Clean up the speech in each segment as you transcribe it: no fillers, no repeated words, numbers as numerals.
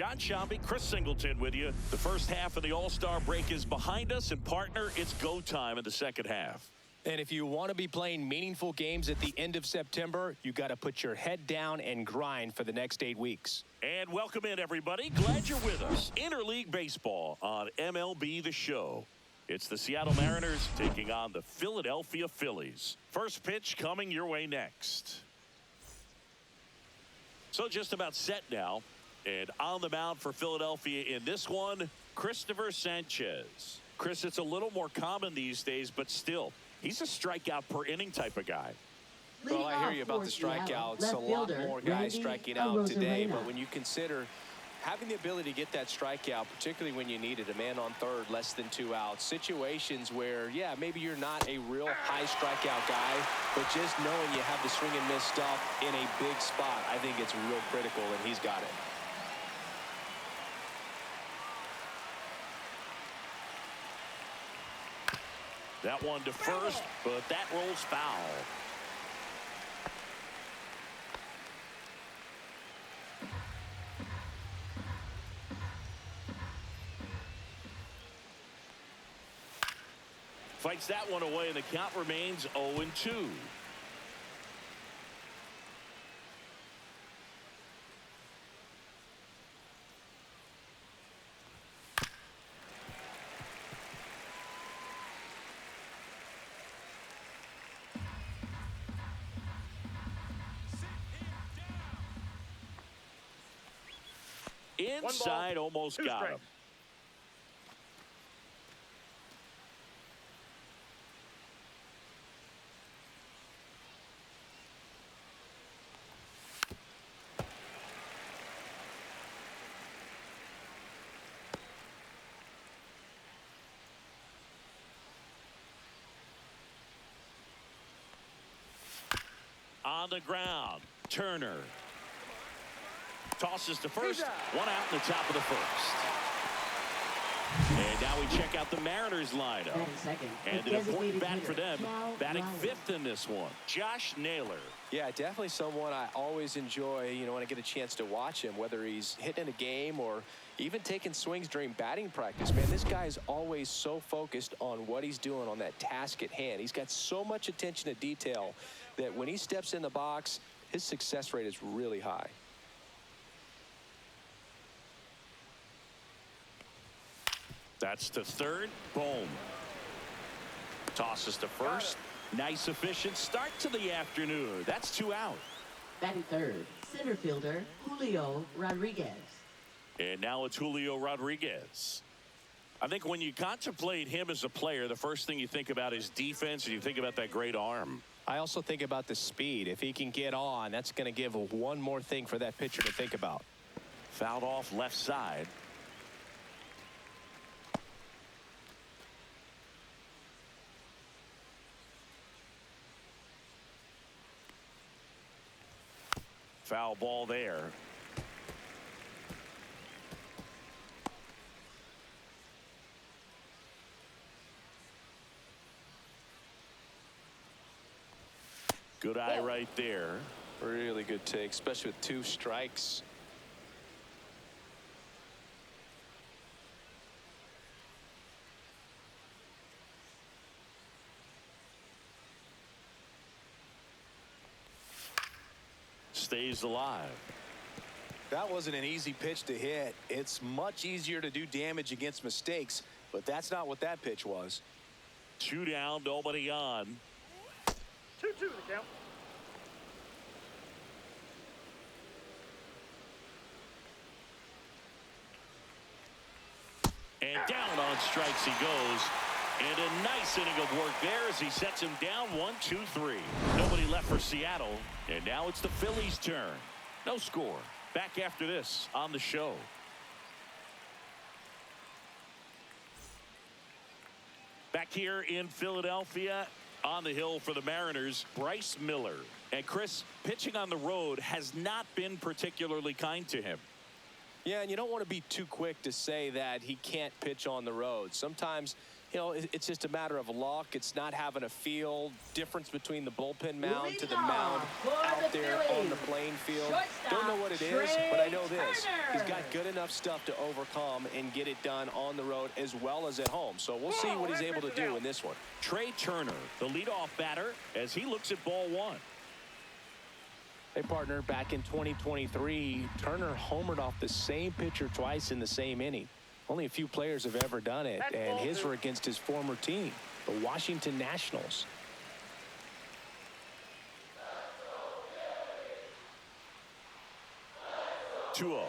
John Shambi, Chris Singleton with you. The first half of the All-Star break is behind us, and partner, it's go time in the second half. And if you want to be playing meaningful games at the end of September, you got to put your head down and grind for the next 8 weeks. And welcome in, everybody. Glad you're with us. Interleague Baseball on MLB The Show. It's the Seattle Mariners taking on the Philadelphia Phillies. First pitch coming your way next. So just about set now. And on the mound for Philadelphia in this one, Christopher Sanchez. Chris, it's a little more common these days, but still, he's a strikeout per inning type of guy. Well, I hear you about the strikeouts. A lot more guys striking out today, but when you consider having the ability to get that strikeout, particularly when you need it, a man on third, less than 2 outs, situations where, yeah, maybe you're not a real high strikeout guy, but just knowing you have the swing and miss stuff in a big spot, I think it's real critical, and he's got it. That one to first, but that rolls foul. Fights that one away, and the count remains 0-2. Inside, almost got him. On the ground, Turner. Tosses to first, 1 out in the top of the first. And now we check out the Mariners lineup. And an important bat for them, batting 5th in this one, Josh Naylor. Yeah, definitely someone I always enjoy, when I get a chance to watch him, whether he's hitting a game or even taking swings during batting practice. Man, this guy is always so focused on what he's doing on that task at hand. He's got so much attention to detail that when he steps in the box, his success rate is really high. That's to third. Boom. Tosses to first. Nice, efficient start to the afternoon. That's 2 out. Batting third, center fielder Julio Rodriguez. And now it's Julio Rodriguez. I think when you contemplate him as a player, the first thing you think about is defense, and you think about that great arm. I also think about the speed. If he can get on, that's going to give one more thing for that pitcher to think about. Fouled off left side. Foul ball there. Good eye right there. Really good take, especially with 2 strikes. Stays alive. That wasn't an easy pitch to hit. It's much easier to do damage against mistakes, but that's not what that pitch was. 2 down, nobody on. 2-2 the count. And down on strikes he goes. And a nice inning of work there as he sets him down 1-2-3. Nobody left for Seattle. And now it's the Phillies' turn. No score. Back after this on the show. Back here in Philadelphia on the hill for the Mariners, Bryce Miller. And Chris, pitching on the road has not been particularly kind to him. Yeah, and you don't want to be too quick to say that he can't pitch on the road. Sometimes You know, it's just a matter of luck. It's not having a feel. Difference between the bullpen mound to the mound out there on the playing field. Don't know what it is, but I know this. He's got good enough stuff to overcome and get it done on the road as well as at home. So we'll see what he's able to do in this one. Trey Turner, the leadoff batter, as he looks at ball one. Hey, partner, back in 2023, Turner homered off the same pitcher twice in the same inning. Only a few players have ever done it, and his were against his former team, the Washington Nationals. Two-0.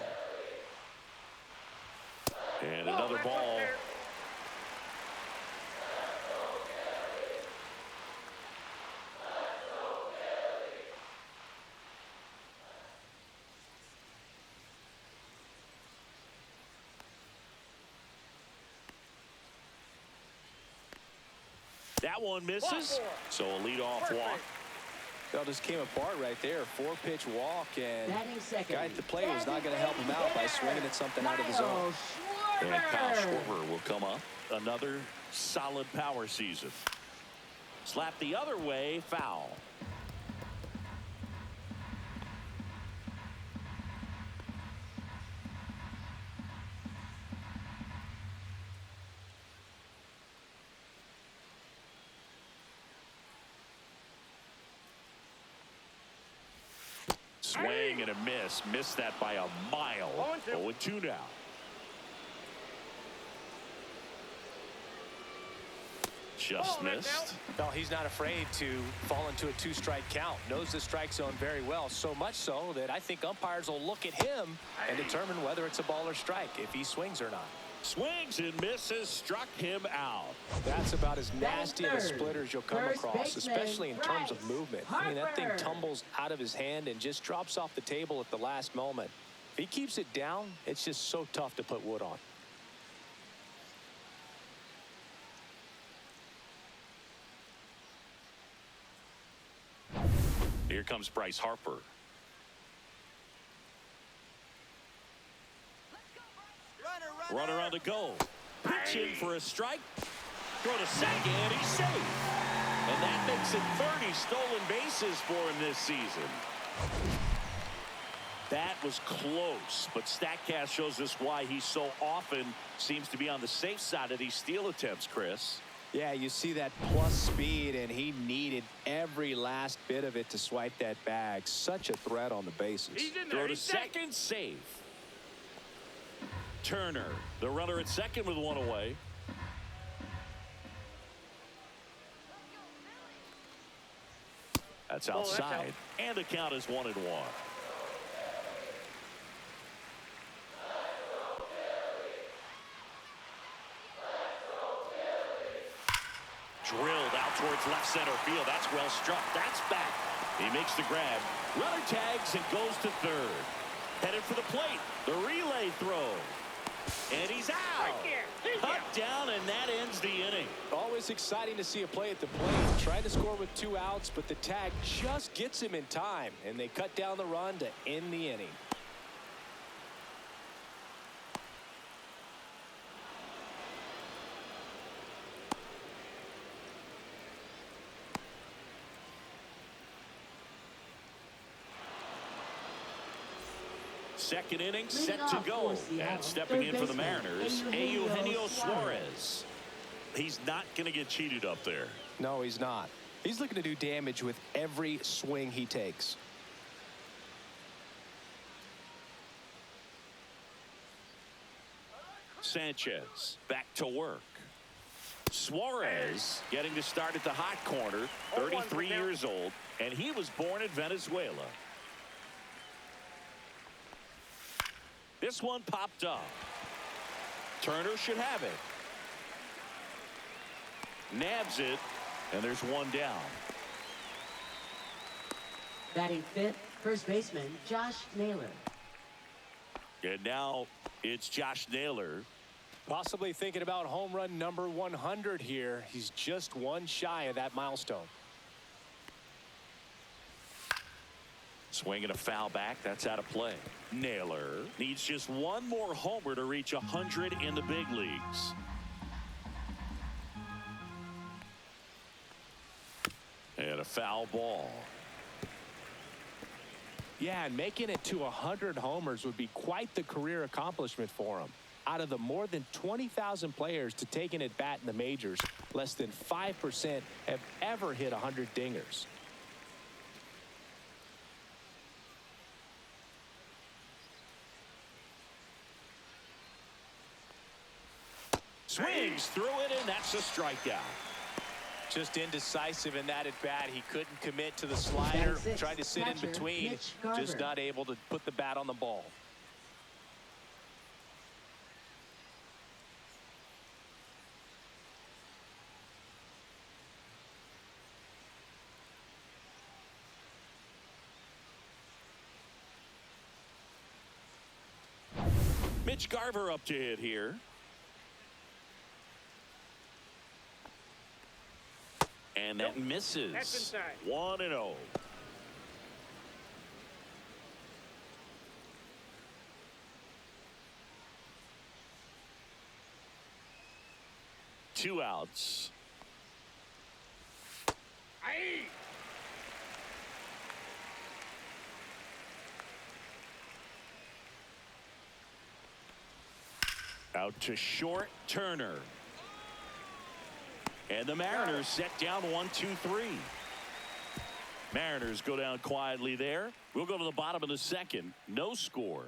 And another ball. That one misses, so a leadoff walk. That just came apart right there. 4-pitch walk, and the guy at the plate was not going to help him out by swinging at something out of the zone. And Kyle Schwarber will come up. Another solid power season. Slap the other way, foul. Swing and a miss. Missed that by a mile. 0-2 now. Just missed. No, he's not afraid to fall into a 2-strike count. Knows the strike zone very well. So much so that I think umpires will look at him and determine whether it's a ball or strike, if he swings or not. Swings and misses, struck him out. That's about as nasty of a splitter as you'll come across, especially in terms of movement. I mean, that thing tumbles out of his hand and just drops off the table at the last moment. If he keeps it down, it's just so tough to put wood on. Here comes Bryce Harper. Runner on the go. Pitching for a strike. Throw to second. He's safe. And that makes it 30 stolen bases for him this season. That was close, but StatCast shows us why he so often seems to be on the safe side of these steal attempts, Chris. Yeah, you see that plus speed, and he needed every last bit of it to swipe that bag. Such a threat on the bases. Throw to second, safe. Turner, the runner at second with one away. That's outside, and the count is 1-1. Drilled out towards left center field. That's well struck. That's back. He makes the grab. Runner tags and goes to third. Headed for the plate. The relay throw. And he's out. Cut down, and that ends the inning. Always exciting to see a play at the plate. Trying to score with 2 outs, but the tag just gets him in time, and they cut down the run to end the inning. Second inning set to go. And stepping in for the Mariners, Eugenio Suarez. He's not going to get cheated up there. No, he's not. He's looking to do damage with every swing he takes. Sanchez back to work. Suarez getting to start at the hot corner, 33 years old, and he was born in Venezuela. This one popped up. Turner should have it. Nabs it, and there's one down. Batting fifth, first baseman Josh Naylor. And now it's Josh Naylor. Possibly thinking about home run number 100 here. He's just one shy of that milestone. Swinging a foul back. That's out of play. Naylor needs just one more homer to reach 100 in the big leagues. And a foul ball. Yeah, and making it to 100 homers would be quite the career accomplishment for him. Out of the more than 20,000 players to take an at-bat in the majors, less than 5% have ever hit 100 dingers. Swings through it, and that's a strikeout. Just indecisive in that at-bat. He couldn't commit to the slider. Tried to sit in between. Just not able to put the bat on the ball. Mitch Garver up to hit here. And that misses. That's inside. 1-0. Two outs. Aye. Out to short, Turner. And the Mariners set down 1-2-3. Mariners go down quietly there. We'll go to the bottom of the second. No score.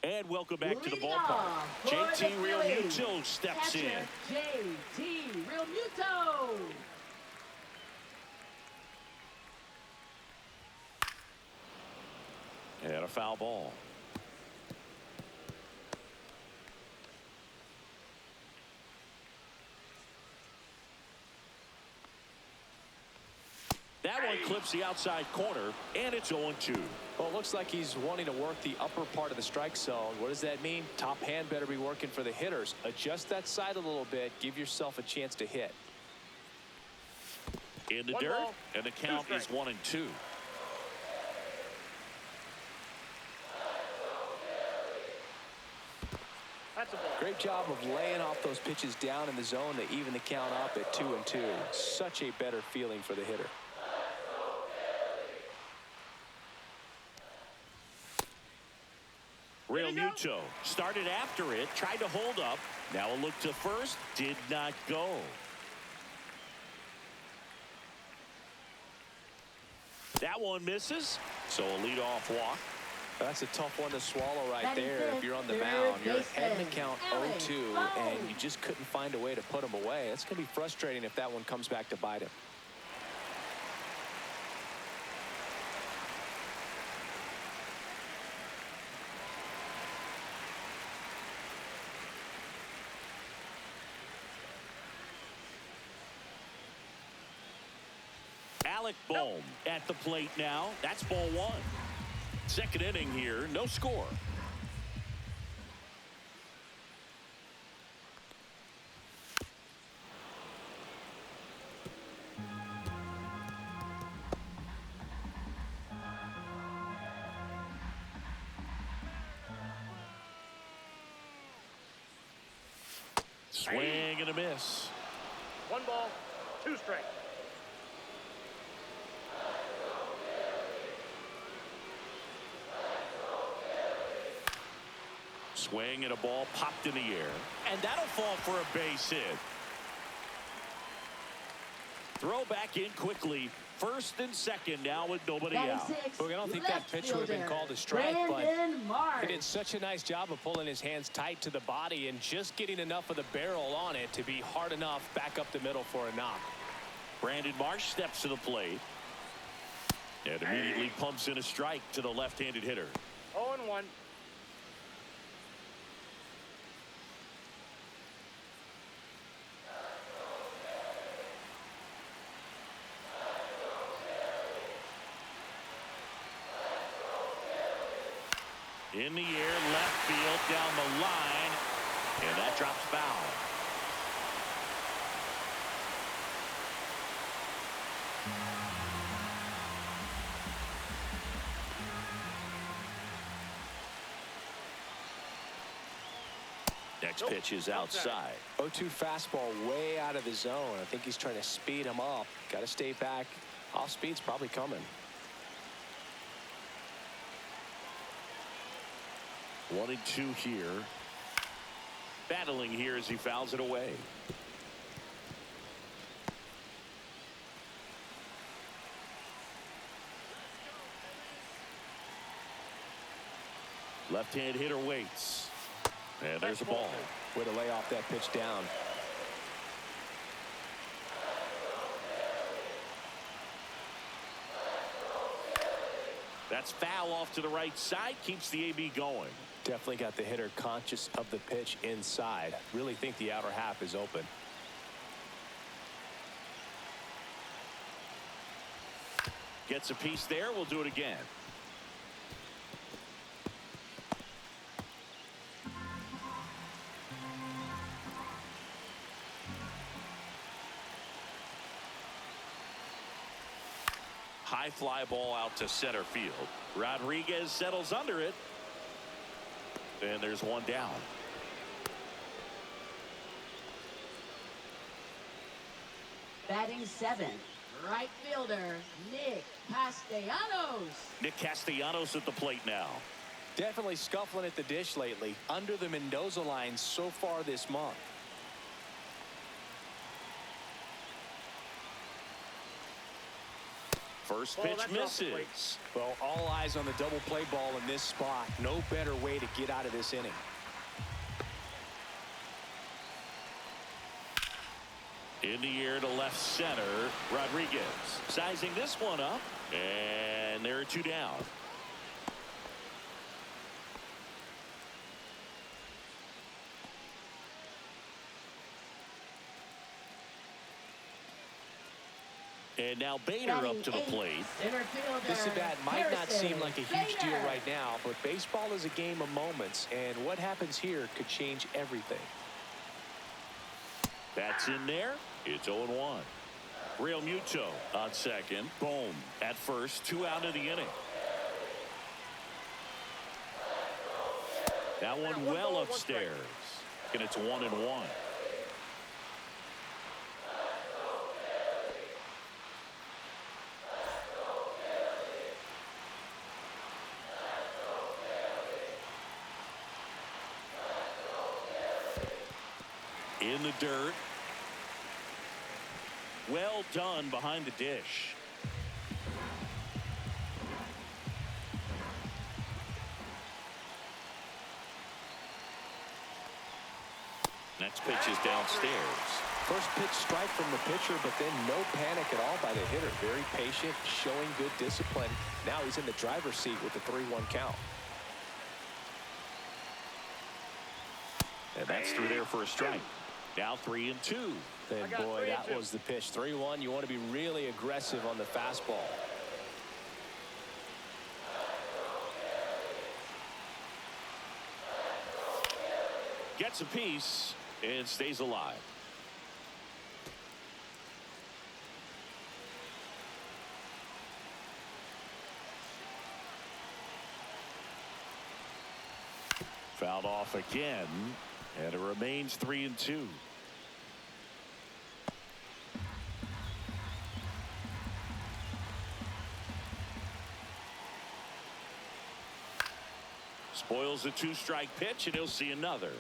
And welcome back to the ballpark. JT Realmuto steps in. JT Realmuto. And a foul ball. That one clips the outside corner, and it's 0-2. Well, it looks like he's wanting to work the upper part of the strike zone. What does that mean? Top hand better be working for the hitters. Adjust that side a little bit. Give yourself a chance to hit. In the One dirt, ball, and the count is 1-2. That's a ball. Great job of laying off those pitches down in the zone to even the count up at 2-2. Such a better feeling for the hitter. Realmuto started after it, tried to hold up. Now a look to first, did not go. That one misses, so a leadoff walk. That's a tough one to swallow right there if you're on the mound. You're heading the count 0-2, and you just couldn't find a way to put him away. That's going to be frustrating if that one comes back to bite him. Alec Bohm at the plate now. That's ball one. Second inning here, no score. Swing and a miss. One ball, two strikes. Swing and a ball popped in the air. And that'll fall for a base hit. Throw back in quickly. First and second now with nobody out. Look, I don't think that pitch would have been called a strike, but he did such a nice job of pulling his hands tight to the body and just getting enough of the barrel on it to be hard enough back up the middle for a knock. Brandon Marsh steps to the plate and immediately pumps in a strike to the left-handed hitter. 0-1. In the air, left field, down the line, and that drops foul. Next pitch is outside. 0-2 fastball way out of the zone. I think he's trying to speed him up. Got to stay back. Off speed's probably coming. 1-2 here. Battling here as he fouls it away. Left-hand hitter waits. And there's a ball. Way to lay off that pitch down. That's foul off to the right side. Keeps the AB going. Definitely got the hitter conscious of the pitch inside. Really think the outer half is open. Gets a piece there. We'll do it again. High fly ball out to center field. Rodriguez settles under it. And there's one down. Batting 7, right fielder, Nick Castellanos. Nick Castellanos at the plate now. Definitely scuffling at the dish lately. Under the Mendoza line so far this month. First pitch misses. Well, all eyes on the double play ball in this spot. No better way to get out of this inning. In the air to left center. Rodriguez sizing this one up. And there are two down. And now Bader up to the plate. This at bat might not seem like a huge deal right now, but baseball is a game of moments, and what happens here could change everything. That's in there. It's 0-1. Real Muto on second. Boom at first. 2 out of the inning. That one well upstairs. And it's 1-1. In the dirt. Well done behind the dish. Next pitch is downstairs. First pitch strike from the pitcher, but then no panic at all by the hitter. Very patient, showing good discipline. Now he's in the driver's seat with the 3-1 count. And that's through there for a strike. Now 3-2. And boy, that was the pitch. 3-1. You want to be really aggressive on the fastball. Gets a piece and stays alive. Fouled off again, and it remains 3-2. Spoils a 2-strike pitch, and he'll see another.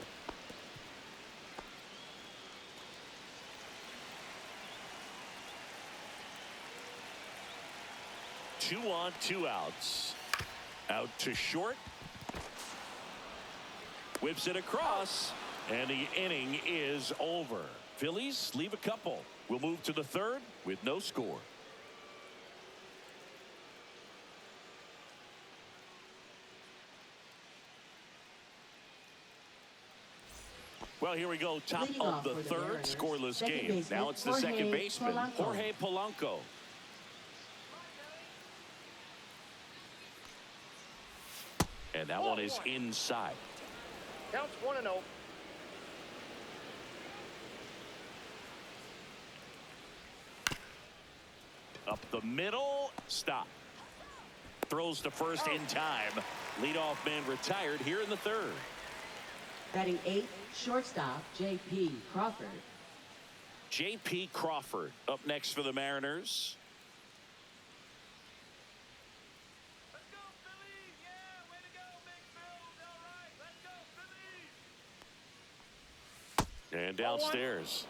Two on, 2 outs. Out to short. Whips it across, and the inning is over. Phillies leave a couple. We'll move to the third with no score. Well, here we go. Top of the third, scoreless game. Now it's the second baseman, Jorge Polanco. And that one is inside. Counts 1-0. Up the middle. Stop. Throws to first in time. Leadoff man retired here in the third. Batting 8th, shortstop J.P. Crawford. J.P. Crawford up next for the Mariners. Let's go, Phillies! Yeah, way to go, big Phils. All right, let's go, Phillies! And downstairs.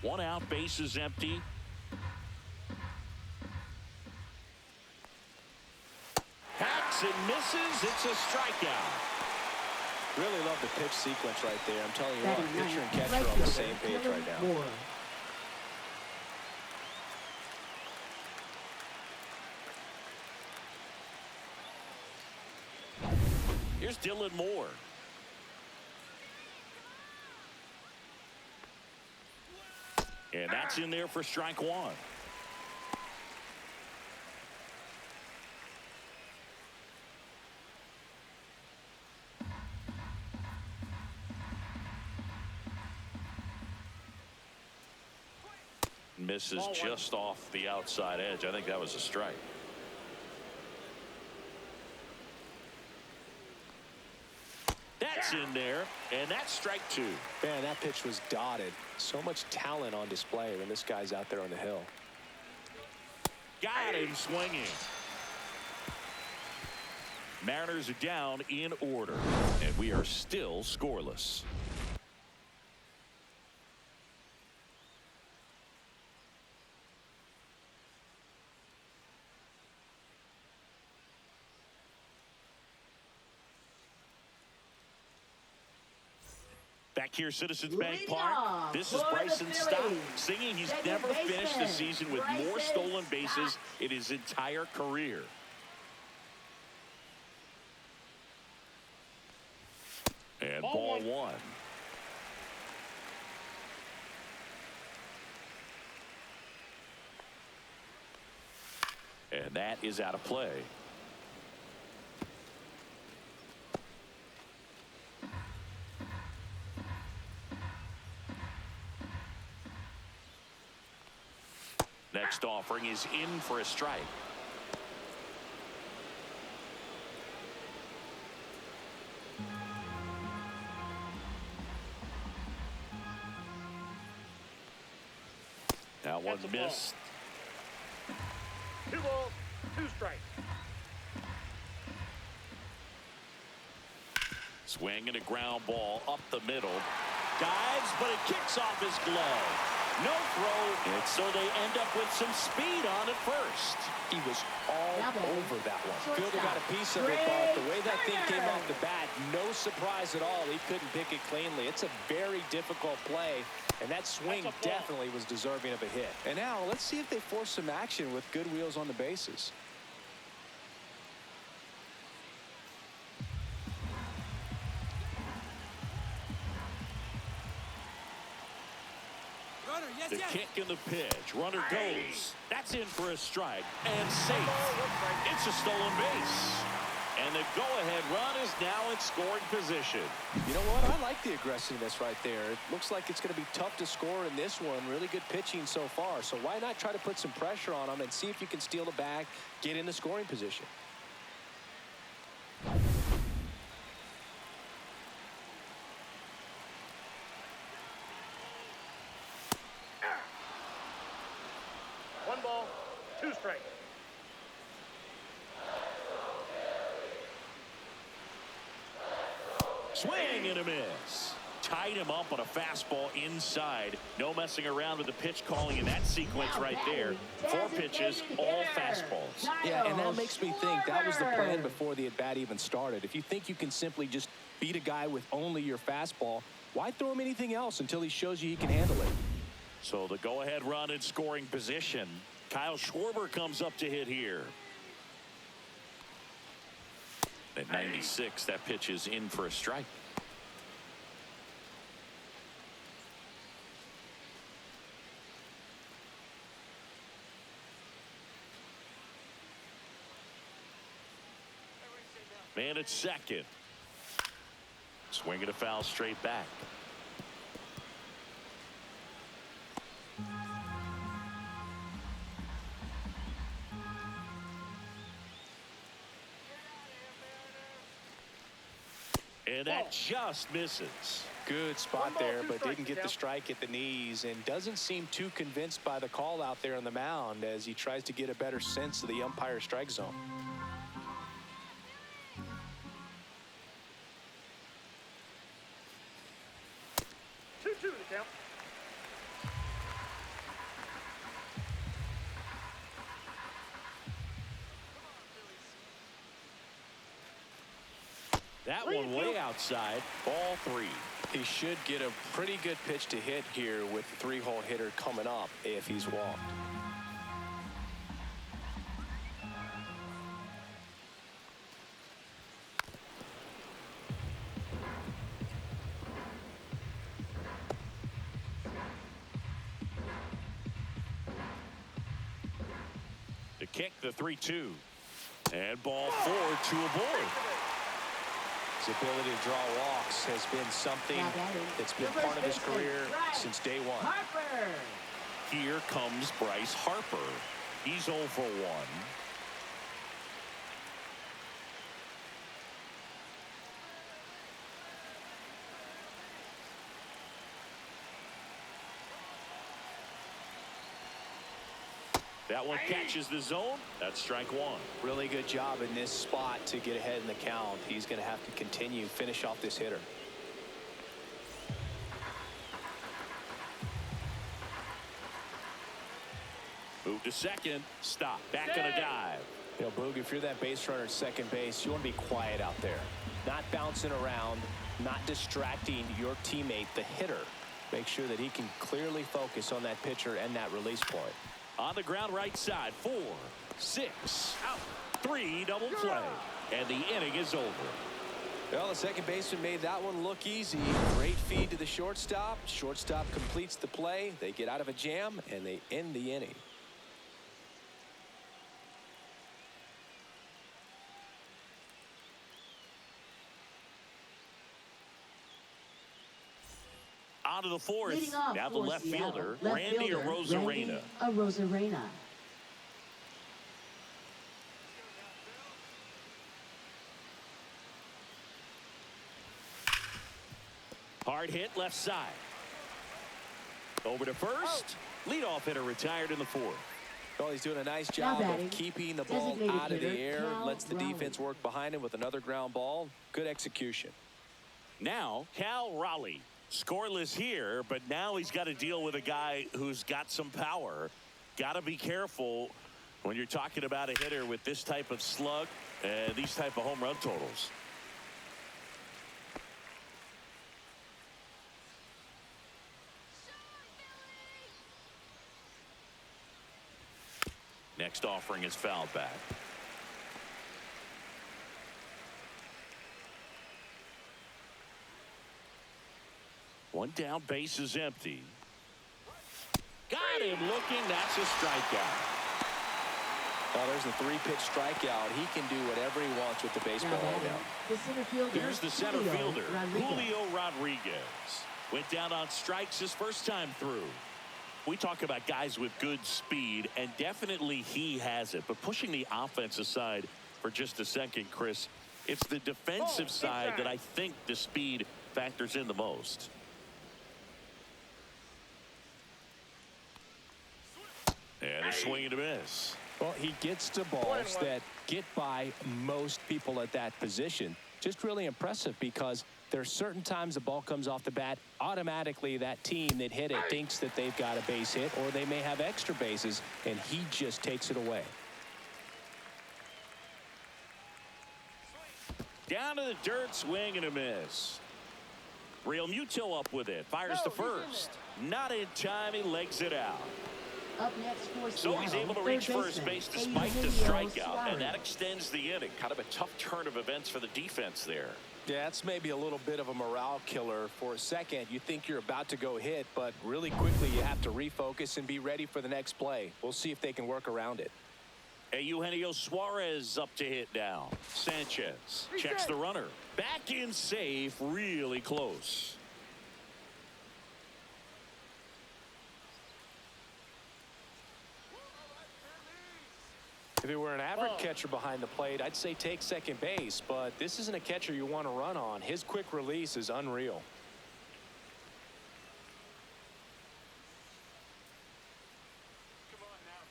One out, base is empty. Hacks and misses. It's a strikeout. Really love the pitch sequence right there. I'm telling you Batting what, pitcher and 9th, catcher right are on the fielder same page Dylan right now. Moore. Here's Dylan Moore. And that's in there for strike one. Misses just off the outside edge. I think that was a strike. That's in there, and that's strike two. Man, that pitch was dotted. So much talent on display when this guy's out there on the hill. Got him swinging. Mariners are down in order, and we are still scoreless. Back here, Citizens Bank Leading Park. off This is for the Bryson Stott Phillies. singing he's Second never finished the baseman, season with more Bryson stolen bases Stott. in his entire career. And ball one. And that is out of play. Next offering is in for a strike. That one missed. 2 balls, 2 strikes. Swing and a ground ball up the middle. Dives, but it kicks off his glove. No throw, and so they end up with some speed on at first. He was all Double. over that one. Shortstop. Fielder got a piece of it, but the way that thing came off the bat, no surprise at all. He couldn't pick it cleanly. It's a very difficult play, and that swing definitely was deserving of a hit. And now let's see if they force some action with good wheels on the bases. The kick and the pitch. Runner goes. That's in for a strike. And safe. It's a stolen base. And the go-ahead run is now in scoring position. You know what? I like the aggressiveness right there. It looks like it's going to be tough to score in this one. Really good pitching so far. So why not try to put some pressure on them and see if you can steal the bag, get in the scoring position. One ball, 2 strikes. Swing and a miss. Tied him up on a fastball inside. No messing around with the pitch calling in that sequence right there. 4 pitches, all fastballs. Yeah, and that makes me think that was the plan before the at-bat even started. If you think you can simply just beat a guy with only your fastball, why throw him anything else until he shows you he can handle it? So the go-ahead run in scoring position. Kyle Schwarber comes up to hit here. At 96, that pitch is in for a strike. Man at second. Swinging a foul straight back. And that just misses. Good spot there, but didn't get the strike at the knees, and doesn't seem too convinced by the call out there on the mound as he tries to get a better sense of the umpire strike zone. Two to count. That one way outside. Ball 3. He should get a pretty good pitch to hit here with the 3-hole hitter coming up if he's walked. To kick the 3-2. And ball 4, 2 aboard. His ability to draw walks has been something that's been part of his career since day one. Harper. Here comes Bryce Harper. He's 0 for 1. That one catches the zone. That's strike 1. Really good job in this spot to get ahead in the count. He's going to have to finish off this hitter. Move to second. Stop. Back on a dive. You know, Boog, if you're that base runner at second base, you want to be quiet out there. Not bouncing around, not distracting your teammate, the hitter. Make sure that he can clearly focus on that pitcher and that release point. On the ground right side. 4, 6, out. 3 double play. And the inning is over. Well, the second baseman made that one look easy. Great feed to the shortstop. Shortstop completes the play. They get out of a jam, and they end the inning. On to the fourth. Now the left Seattle, fielder, left Randy fielder, Arozarena. Arozarena. Hard hit left side. Over to first. Leadoff hitter retired in the 4th. Well, he's doing a nice job of keeping the ball out of the air. Lets the defense work behind him with another ground ball. Good execution. Now, Cal Raleigh. Scoreless here, but now he's got to deal with a guy who's got some power. Got to be careful when you're talking about a hitter with this type of slug and these type of home run totals. Next offering is fouled back. One down, base is empty. Got him looking. That's a strikeout. Well, there's a 3-pitch strikeout. He can do whatever he wants with the baseball right now. The center fielder, Here's the center fielder, Rodriguez. Julio Rodriguez. Went down on strikes his first time through. We talk about guys with good speed, and definitely he has it. But pushing the offense aside for just a second, Chris, it's the defensive side that I think the speed factors in the most. And a swing and a miss. Well, he gets to balls that get by most people at that position. Just really impressive because there are certain times the ball comes off the bat, automatically that team that hit it thinks that they've got a base hit, or they may have extra bases, and he just takes it away. Down to the dirt, swing and a miss. Real Muto up with it. Fires to first. Not in time. He legs it out. Up next for So Seattle, he's able to third reach first baseman, base despite the Eugenio strikeout, Suarez. and that extends the inning. Kind of a tough turn of events for the defense there. Yeah, that's maybe a little bit of a morale killer. For a second, you think you're about to go hit, but really quickly you have to refocus and be ready for the next play. We'll see if they can work around it. And Eugenio Suarez up to hit now. Sanchez checks the runner. Back in safe, really close. If it were an average catcher behind the plate, I'd say take second base, but this isn't a catcher you want to run on. His quick release is unreal. Come on now,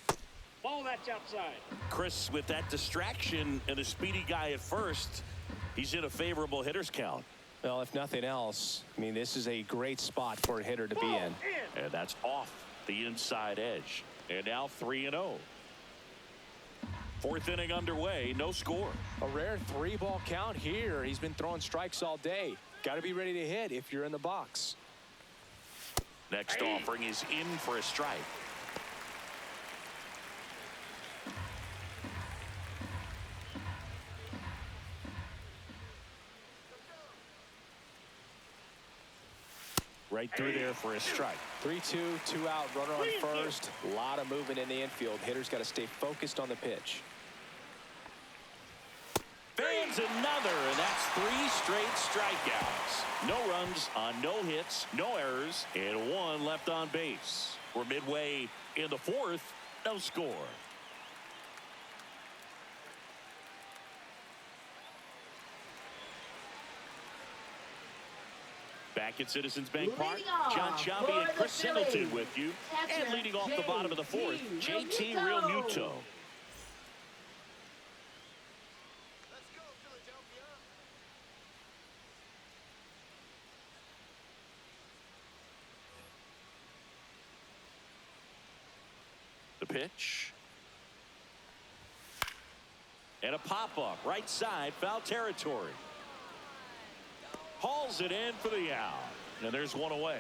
Phillies. Ball that's outside. Chris, with that distraction and a speedy guy at first, he's in a favorable hitter's count. Well, if nothing else, I mean, this is a great spot for a hitter to be in. And that's off the inside edge. And now 3-0. Fourth inning underway, no score. A rare 3-ball count here. He's been throwing strikes all day. Got to be ready to hit if you're in the box. Next offering is in for a strike. Right through there for a strike. 3-2, 2 out, runner on first. A lot of movement in the infield. Hitter's got to stay focused on the pitch. Fans another, and that's 3 straight strikeouts. No runs on no hits, no errors, and 1 left on base. We're midway in the 4th, no score. Back at Citizens Bank Park, John Sciambi and Chris Singleton with you. And leading off the bottom of the 4th, JT Realmuto. Let's go, Philadelphia. The pitch. And a pop-up, right side, foul territory. Hauls it in for the out. And there's 1 away.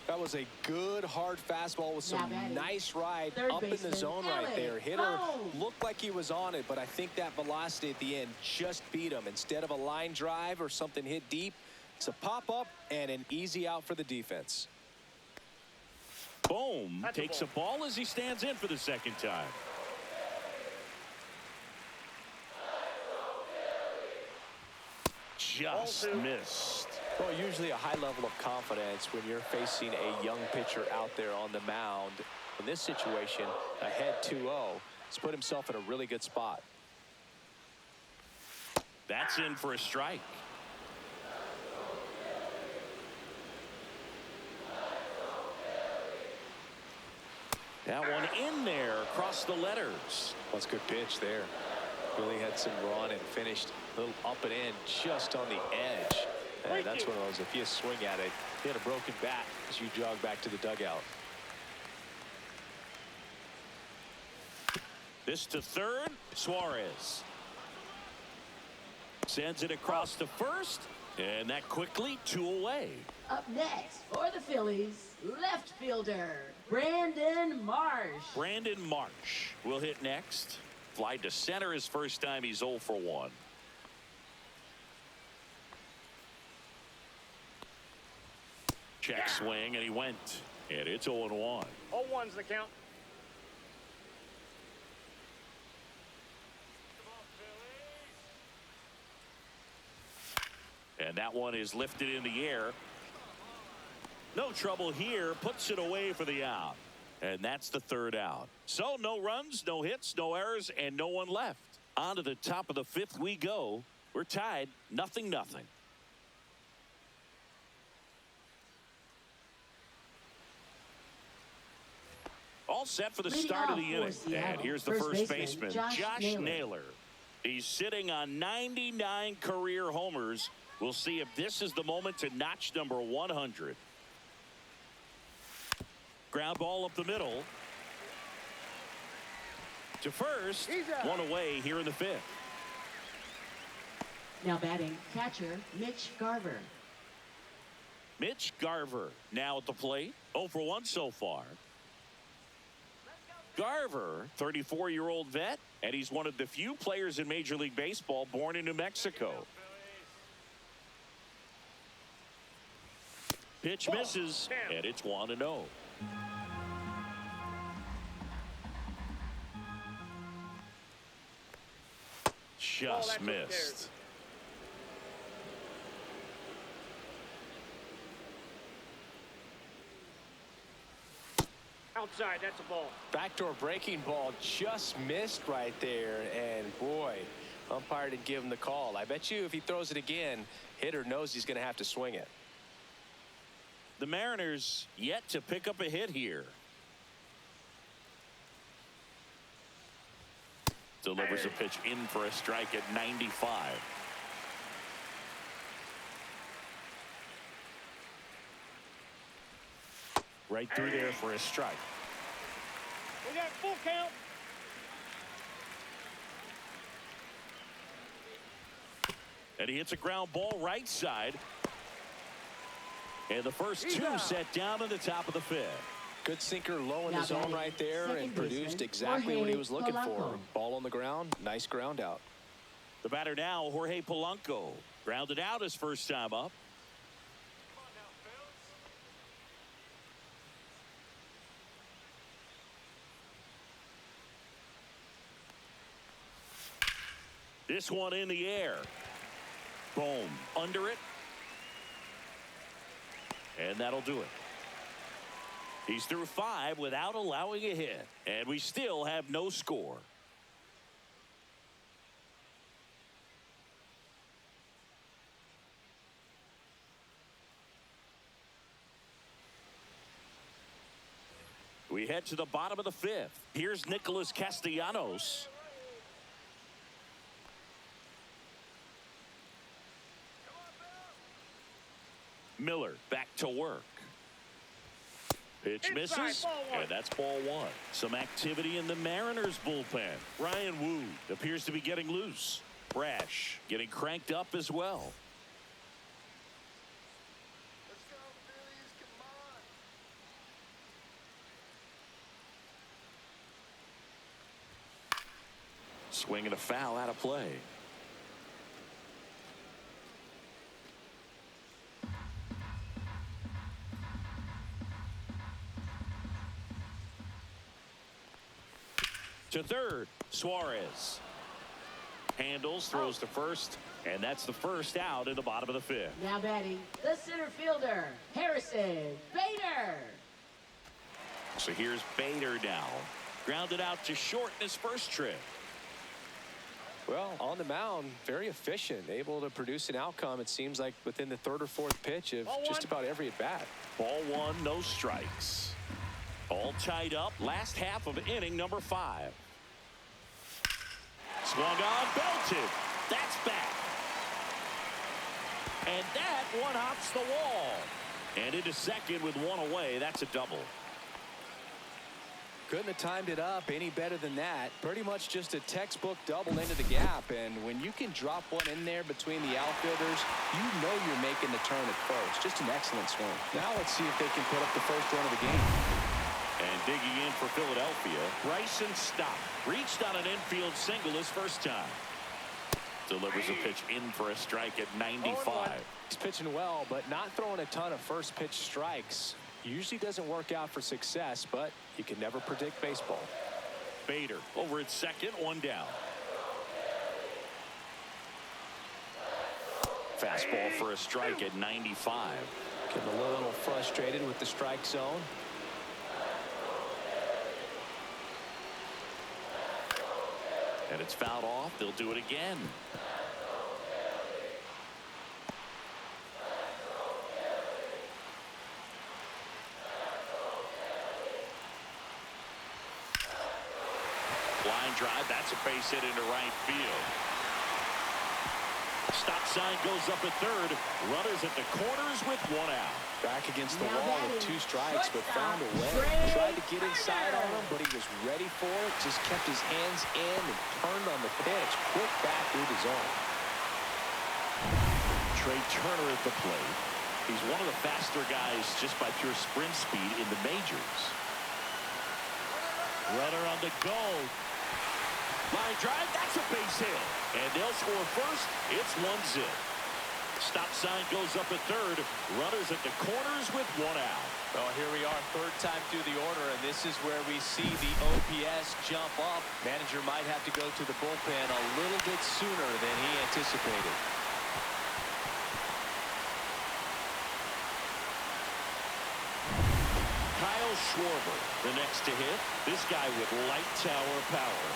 That was a good, hard fastball with some nice ride up in the zone right there. Hitter looked like he was on it, but I think that velocity at the end just beat him. Instead of a line drive or something hit deep, it's a pop-up and an easy out for the defense. Bohm takes a ball as he stands in for the second time. Just missed. Well, usually a high level of confidence when you're facing a young pitcher out there on the mound. In this situation, ahead 2-0, he's put himself in a really good spot. That's in for a strike. That one in there across the letters. That's a good pitch there. Really had some run and finished a little up and in just on the edge. And that's one of those, if you swing at it, you hit a broken bat as you jog back to the dugout. This to third, Suarez. Sends it across to first, and that quickly 2 away. Up next for the Phillies, left fielder, Brandon Marsh. Brandon Marsh will hit next. Fly to center his first time. He's 0 for 1. Check swing, and he went. And it's 0-1. 0-1's the count. And that one is lifted in the air. No trouble here. Puts it away for the out. And that's the 3rd out. So no runs, no hits, no errors, and no one left. On to the top of the 5th we go. We're tied 0-0. All set for the start of the inning. And here's the first baseman, Josh Naylor. He's sitting on 99 career homers. We'll see if this is the moment to notch number 100. Ground ball up the middle. To first, 1 away here in the 5th. Now batting, catcher Mitch Garver. Mitch Garver now at the plate. 0 for 1 so far. Garver, 34-year-old vet, and he's one of the few players in Major League Baseball born in New Mexico. Pitch misses, and it's 1-0. just missed. Outside, that's a ball. Backdoor breaking ball just missed right there, and boy, umpire didn't give him the call. I bet you if he throws it again, hitter knows he's going to have to swing it. The Mariners yet to pick up a hit here. Delivers a pitch in for a strike at 95. Right through there for a strike. We got full count. And he hits a ground ball right side. And the first two set down in the top of the fifth. Good sinker low in the zone right there and produced exactly what he was looking for. Ball on the ground, nice ground out. The batter now, Jorge Polanco. Grounded out his first time up. This one in the air. Boom. Under it. And that'll do it. He's through 5 without allowing a hit. And we still have no score. We head to the bottom of the 5th. Here's Nicholas Castellanos. Miller back to work. Pitch misses, and that's ball 1. Some activity in the Mariners bullpen. Ryan Wood appears to be getting loose. Brash getting cranked up as well. Let's go, Phillies. Come on. Swing and a foul out of play. To third, Suarez. Handles, throws to first, and that's the first out in the bottom of the 5th. Now batting, the center fielder, Harrison Bader. So here's Bader now. Grounded out to short in his first trip. Well, on the mound, very efficient, able to produce an outcome, it seems like, within the 3rd or 4th pitch of just about every at-bat. Ball 1, no strikes. All tied up, last half of inning number 5. Swung on, belted. That's back. And that one hops the wall. And into second with 1 away. That's a double. Couldn't have timed it up any better than that. Pretty much just a textbook double into the gap. And when you can drop one in there between the outfielders, you know you're making the turn at first. Just an excellent swing. Now let's see if they can put up the first run of the game. And digging in for Philadelphia, Bryson Stott reached on an infield single his first time. Delivers a pitch in for a strike at 95. He's pitching well, but not throwing a ton of first pitch strikes. Usually doesn't work out for success, but you can never predict baseball. Bader over at second, 1 down. Fastball for a strike at 95. Getting a little frustrated with the strike zone. And it's fouled off. They'll do it again. Line drive. That's a base hit into right field. Stop sign goes up at third. Runners at the corners with 1 out. Back against the wall with 2 strikes, but found a way. Tried to get inside on him, but he was ready for it. Just kept his hands in and turned on the pitch. Quick back through the zone. Trey Turner at the plate. He's one of the faster guys just by pure sprint speed in the majors. Runner on the go. Line drive, that's a base hit. And they'll score first. It's 1-0. Stop sign goes up at third. Runners at the corners with one out. Well, here we are, third time through the order, and this is where we see the OPS jump up. Manager might have to go to the bullpen a little bit sooner than he anticipated. Kyle Schwarber, the next to hit. This guy with light tower power.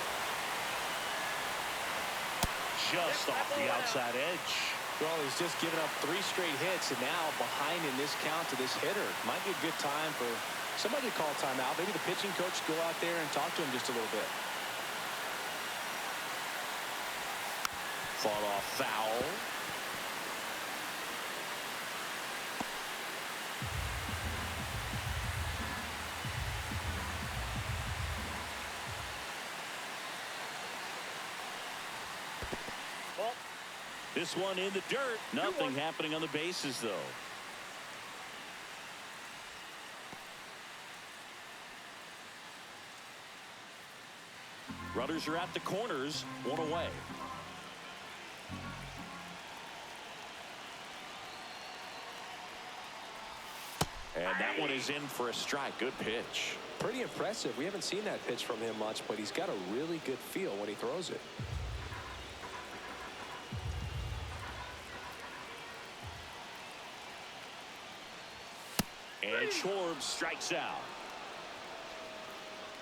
Just off the outside edge. Well, he's just given up 3 straight hits, and now behind in this count to this hitter. Might be a good time for somebody to call timeout. Maybe the pitching coach go out there and talk to him just a little bit. Fought off foul. This one in the dirt. Nothing happening on the bases, though. Runners are at the corners, one away. And that one is in for a strike. Good pitch. Pretty impressive. We haven't seen that pitch from him much, but he's got a really good feel when he throws it. And Schwarber strikes out.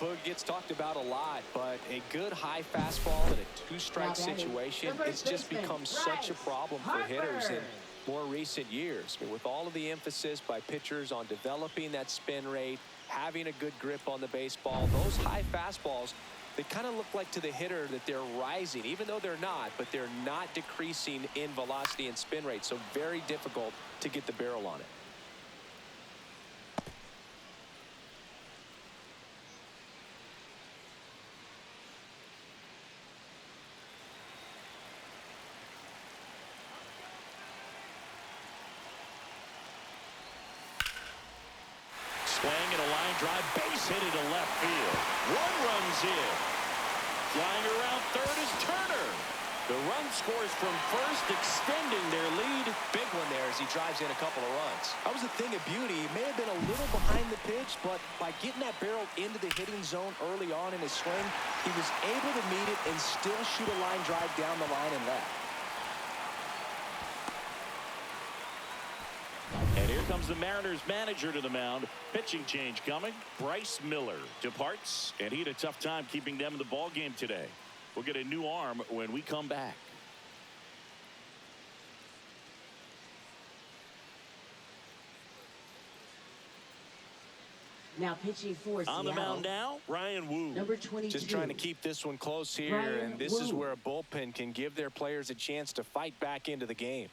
Boog gets talked about a lot, but a good high fastball in a 2-strike situation, it's just become such a problem for hitters in more recent years. I mean, with all of the emphasis by pitchers on developing that spin rate, having a good grip on the baseball, those high fastballs, they kind of look like to the hitter that they're rising, even though they're not, but they're not decreasing in velocity and spin rate, so very difficult to get the barrel on it. Swing and a line drive, base hit into left field. One runs in. Flying around third is Turner. The run scores from first, extending their lead. Big one there as he drives in a couple of runs. That was a thing of beauty. He may have been a little behind the pitch, but by getting that barrel into the hitting zone early on in his swing, he was able to meet it and still shoot a line drive down the line and left. And here comes the Mariners manager to the mound. Pitching change coming. Bryce Miller departs, and he had a tough time keeping them in the ball game today. We'll get a new arm when we come back. Now pitching for Seattle. On the mound now, Ryan Wu. Number 22. Just trying to keep this one close here, Ryan and this is Wu. where a bullpen can give their players a chance to fight back into the game.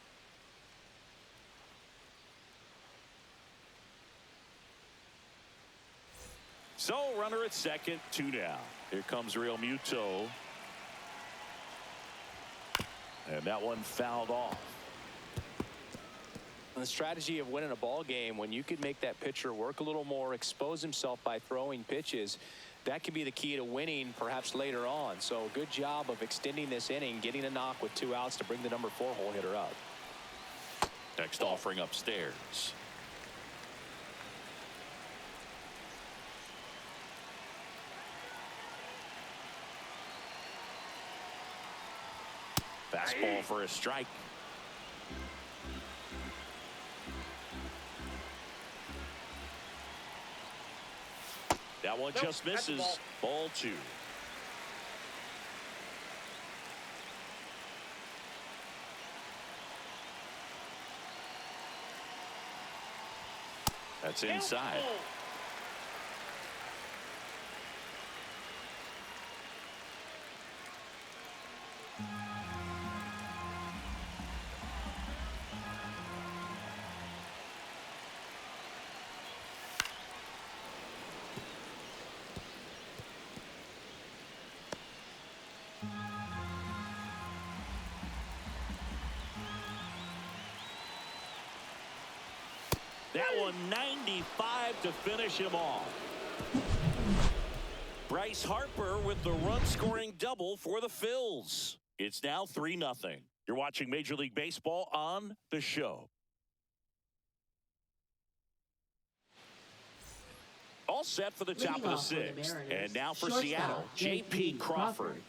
So, runner at second, 2 down. Here comes Real Muto. And that one fouled off. The strategy of winning a ball game, when you could make that pitcher work a little more, expose himself by throwing pitches, that could be the key to winning perhaps later on. So good job of extending this inning, getting a knock with 2 outs to bring the number 4 hole hitter up. Next offering upstairs. Fastball for a strike. That one just misses. Ball 2. That's inside. That one 95 to finish him off. Bryce Harper with the run-scoring double for the Phils. It's now 3-0. You're watching Major League Baseball on The Show. All set for the top of the sixth. And now for Seattle, J.P. Crawford.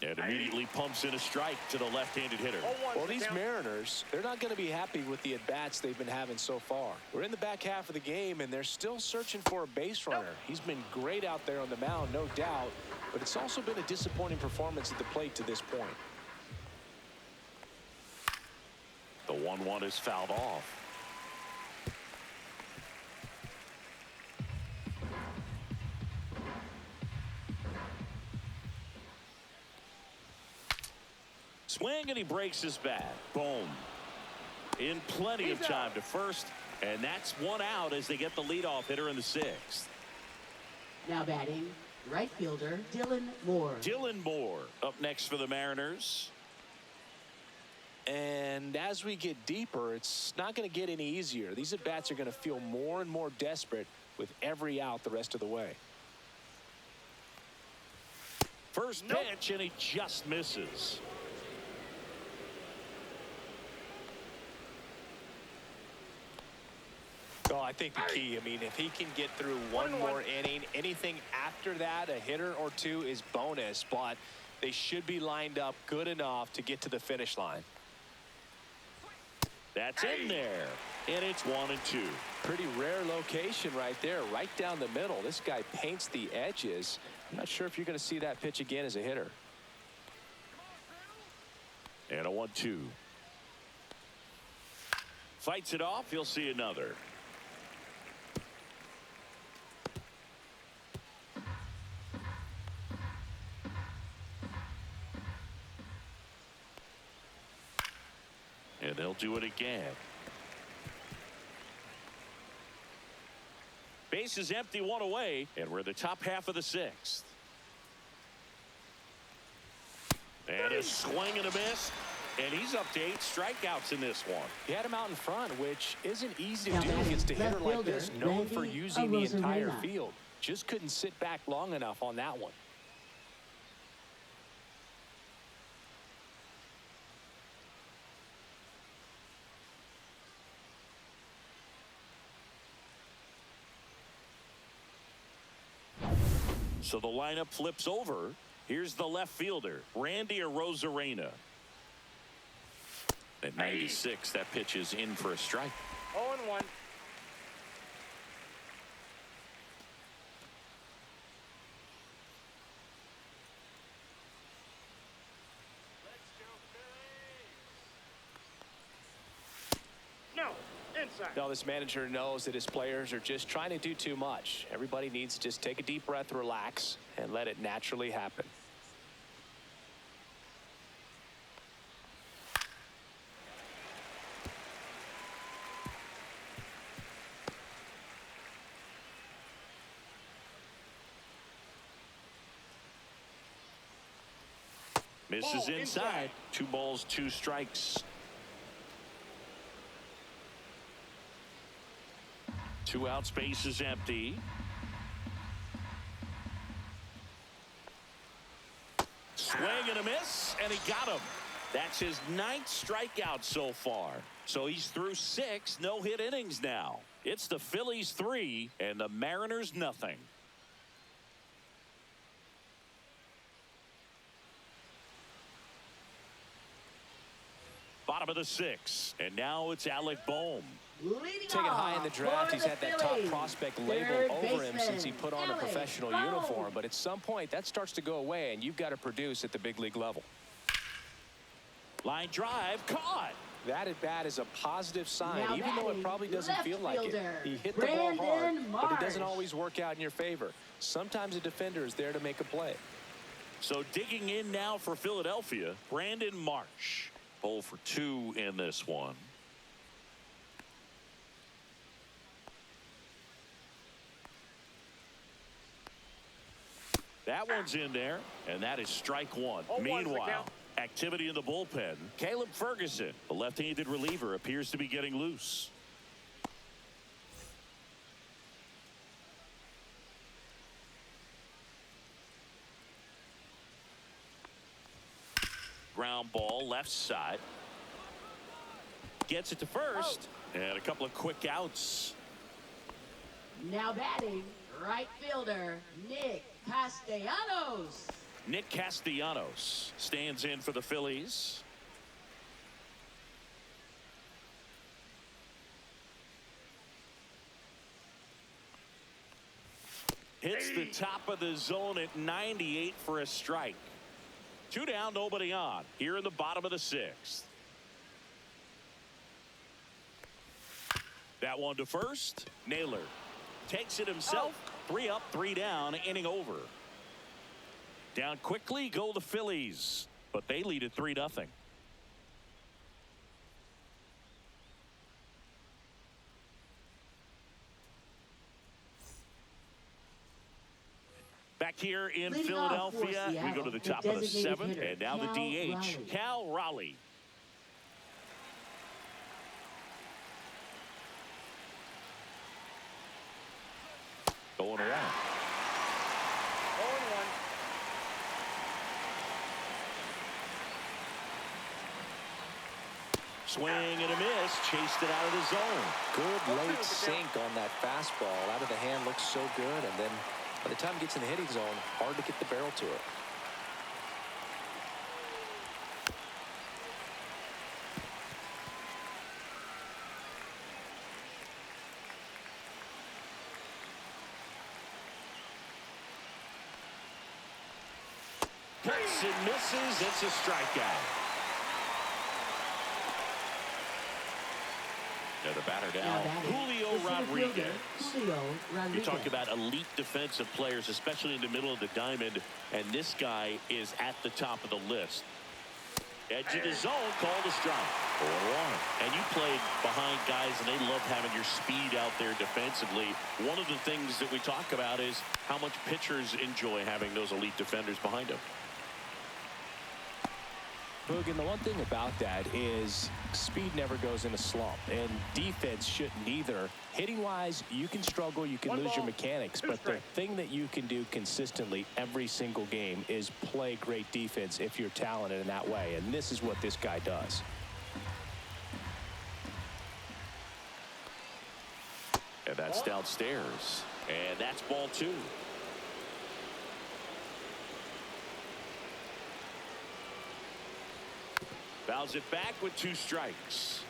And immediately pumps in a strike to the left-handed hitter. Well, these Mariners, they're not going to be happy with the at-bats they've been having so far. We're in the back half of the game, and they're still searching for a base runner. He's been great out there on the mound, no doubt, but it's also been a disappointing performance at the plate to this point. The 1-1 is fouled off. Swing, and he breaks his bat. Boom. In plenty of time to first, and that's one out as they get the leadoff hitter in the sixth. Now batting, right fielder Dylan Moore. Dylan Moore up next for the Mariners. And as we get deeper, it's not going to get any easier. These at-bats are going to feel more and more desperate with every out the rest of the way. First pitch, and he just misses. Oh, I think the key, I mean, if he can get through one more inning, anything after that, a hitter or two is bonus, but they should be lined up good enough to get to the finish line. That's in there, and it's 1-2. Pretty rare location right there, right down the middle. This guy paints the edges. I'm not sure if you're going to see that pitch again as a hitter. And a 1-2. Fights it off. He'll see another. And they'll do it again. Base is empty, one away, and we're in the top half of the sixth. And a swing and a miss, and he's up to 8 strikeouts in this one. He had him out in front, which isn't easy to do against a hitter like this, known for using the entire field. Just couldn't sit back long enough on that one. So the lineup flips over. Here's the left fielder, Randy Arozarena. At 96, that pitch is in for a strike. 0-1. No, this manager knows that his players are just trying to do too much. Everybody needs to just take a deep breath, relax, and let it naturally happen. Misses inside. 2 balls, 2 strikes. 2 outs, base is empty. Swing and a miss, and he got him. That's his 9th strikeout so far. So he's through 6 no-hit innings now. It's the Phillies 3 and the Mariners nothing. Bottom of the 6th, and now it's Alec Bohm. Taken high in the draft, he's had that top prospect label over him since he put on a professional uniform. But at some point, that starts to go away, and you've got to produce at the big league level. Line drive, caught. That at bat is a positive sign, Now even though it probably doesn't feel like it. He hit the ball hard, but it doesn't always work out in your favor. Sometimes a defender is there to make a play. So digging in now for Philadelphia, Brandon Marsh. 0 for 2 in this one. That one's in there, and that is strike 1. Meanwhile, activity in the bullpen. Caleb Ferguson, the left-handed reliever, appears to be getting loose. ground ball left side. Gets it to first. And a couple of quick outs. Now batting, right fielder, Nick Castellanos. Nick Castellanos stands in for the Phillies. Hits the top of the zone at 98 for a strike. 2 down, nobody on. Here in the bottom of the 6th. That one to first. Naylor takes it himself. 3 up, 3 down, inning over. Down quickly go the Phillies, but they lead at 3-0. Back here in Leading off for Philadelphia, we Seattle, go to the the top of the designated 7th, hitter, and now the Cal DH, Raleigh. Cal Raleigh. Going around. 0-1. Swing and a miss, chased it out of the zone. Good late sink on that fastball. Out of the hand, looks so good, and then by the time it gets in the hitting zone, hard to get the barrel to it. Hits and misses, it's a strikeout. Now the batter down, Julio Rodriguez. You talk about elite defensive players, especially in the middle of the diamond, and this guy is at the top of the list. Edge of the zone, called a strike. 4-1. And you played behind guys, and they love having your speed out there defensively. One of the things that we talk about is how much pitchers enjoy having those elite defenders behind them. Boog, and the one thing about that is speed never goes in a slump, and defense shouldn't either. Hitting-wise, you can struggle, you can lose your mechanics, but the thing that you can do consistently every single game is play great defense if you're talented in that way, and this is what this guy does. And that's downstairs, and that's ball 2. Fouls it back with 2 strikes.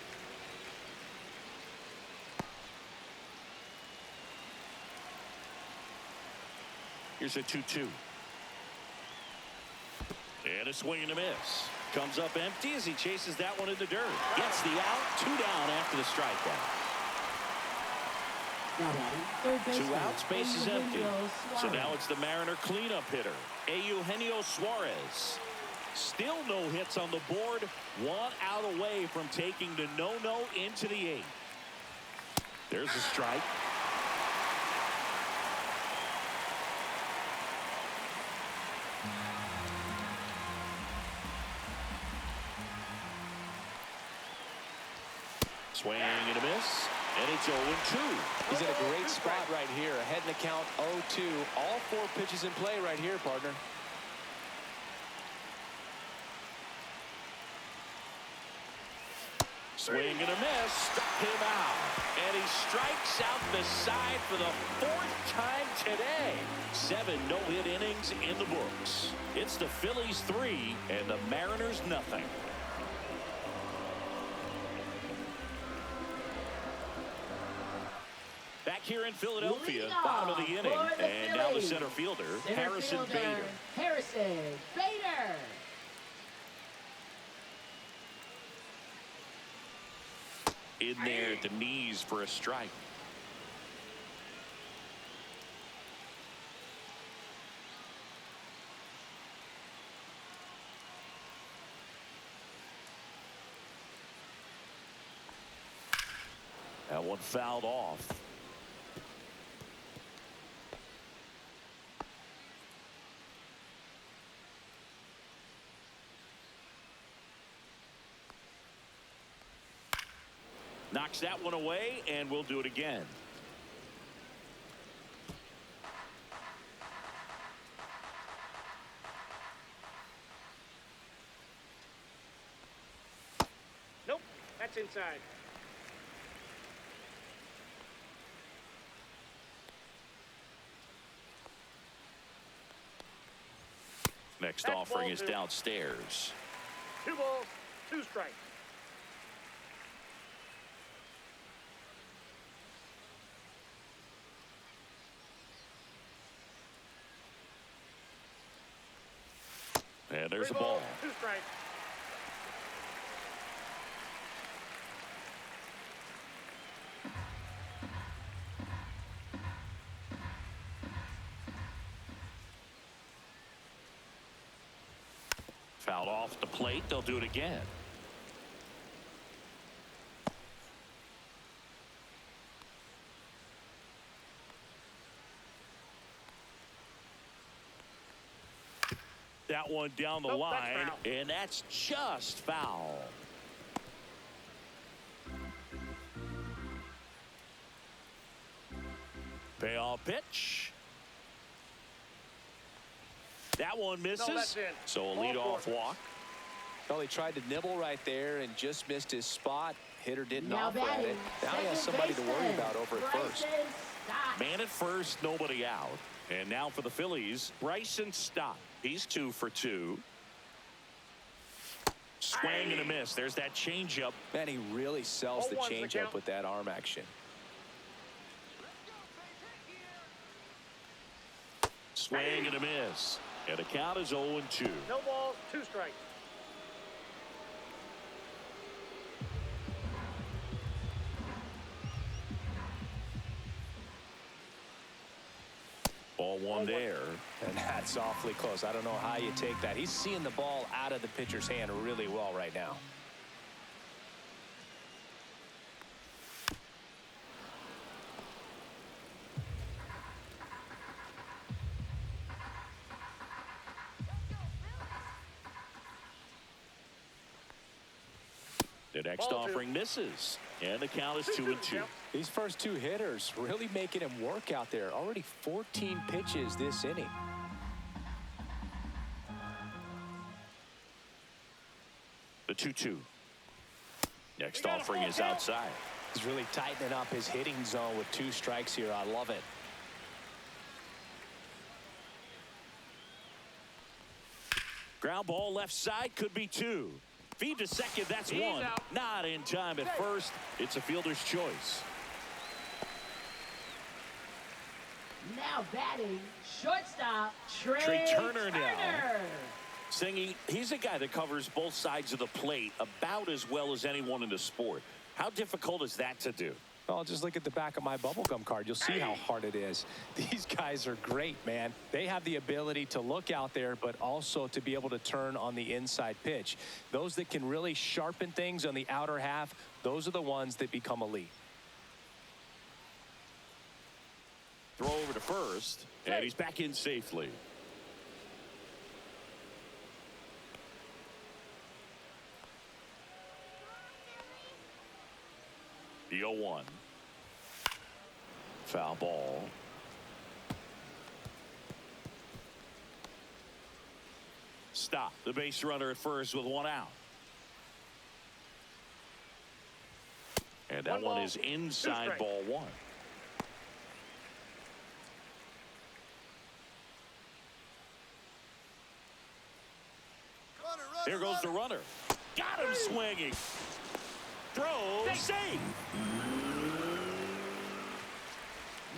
Here's a 2-2. And a swing and a miss. Comes up empty as he chases that one in the dirt. Gets the out. 2 down after the strikeout. 2 outs, base is empty. So now it's the Mariner cleanup hitter, Eugenio Suarez. Still no hits on the board. 1 out away from taking the no-no into the 8th. There's a strike. Swing and a miss. And it's 0-2. He's in a great spot right here. Ahead in the count 0-2. All 4 pitches in play right here, partner. Swing and a miss, struck him out. And he strikes out the side for the 4th time today. 7 no-hit innings in the books. It's the Phillies 3 and the Mariners nothing. Back here in Philadelphia, bottom of the inning, and now the center fielder, Harrison Bader. Harrison Bader. In there at the knees for a strike. That one fouled off. Knocks that one away, and we'll do it again. That's inside. Next That's offering ball is two. downstairs. 2 balls, 2 strikes. And there's 3 a ball. balls, 2 strikes. Fouled off the plate. They'll do it again. That one down the Nope, that's line, foul. and that's just foul. Payoff pitch. That one misses. No, that's in. So a Ball leadoff 4. walk. Well, he tried to nibble right there and just missed his spot. Hitter didn't Now offer at batting, it. Now he has second somebody to worry baseman, about over at first. Bryson Stott. Man at first, nobody out. And now for the Phillies, Bryson Stott. He's 2 for 2. Swing and a miss. There's that changeup. Man, he really sells the 0-1's the changeup count. with that arm action. Swing and a miss. And the count is 0-2. No balls, 2 strikes. Ball 1 there. And that's awfully close. I don't know how you take that. He's seeing the ball out of the pitcher's hand really well right now. The next Ball 2. offering misses. And the count is 2-2. These first 2 hitters really making him work out there. Already 14 pitches this inning. The 2-2. Next offering is outside. He's really tightening up his hitting zone with 2 strikes here. I love it. Ground ball left side, could be 2. Feed to second, that's He's 1. out. Not in time at first. It's a fielder's choice. Now batting, shortstop, Trey Turner now. Turner. Singy, he's a guy that covers both sides of the plate about as well as anyone in the sport. How difficult is that to do? Oh, just look at the back of my bubblegum card. You'll see how hard it is. These guys are great, man. They have the ability to look out there, but also to be able to turn on the inside pitch. Those that can really sharpen things on the outer half, those are the ones that become elite. Throw over to first, and he's back in safely. The 0-1. Foul ball. Stop. The base runner at first with 1 out. And that 1 one ball, is 2 inside strikes. ball 1. Here goes the runner. Got him swinging. Throw, save.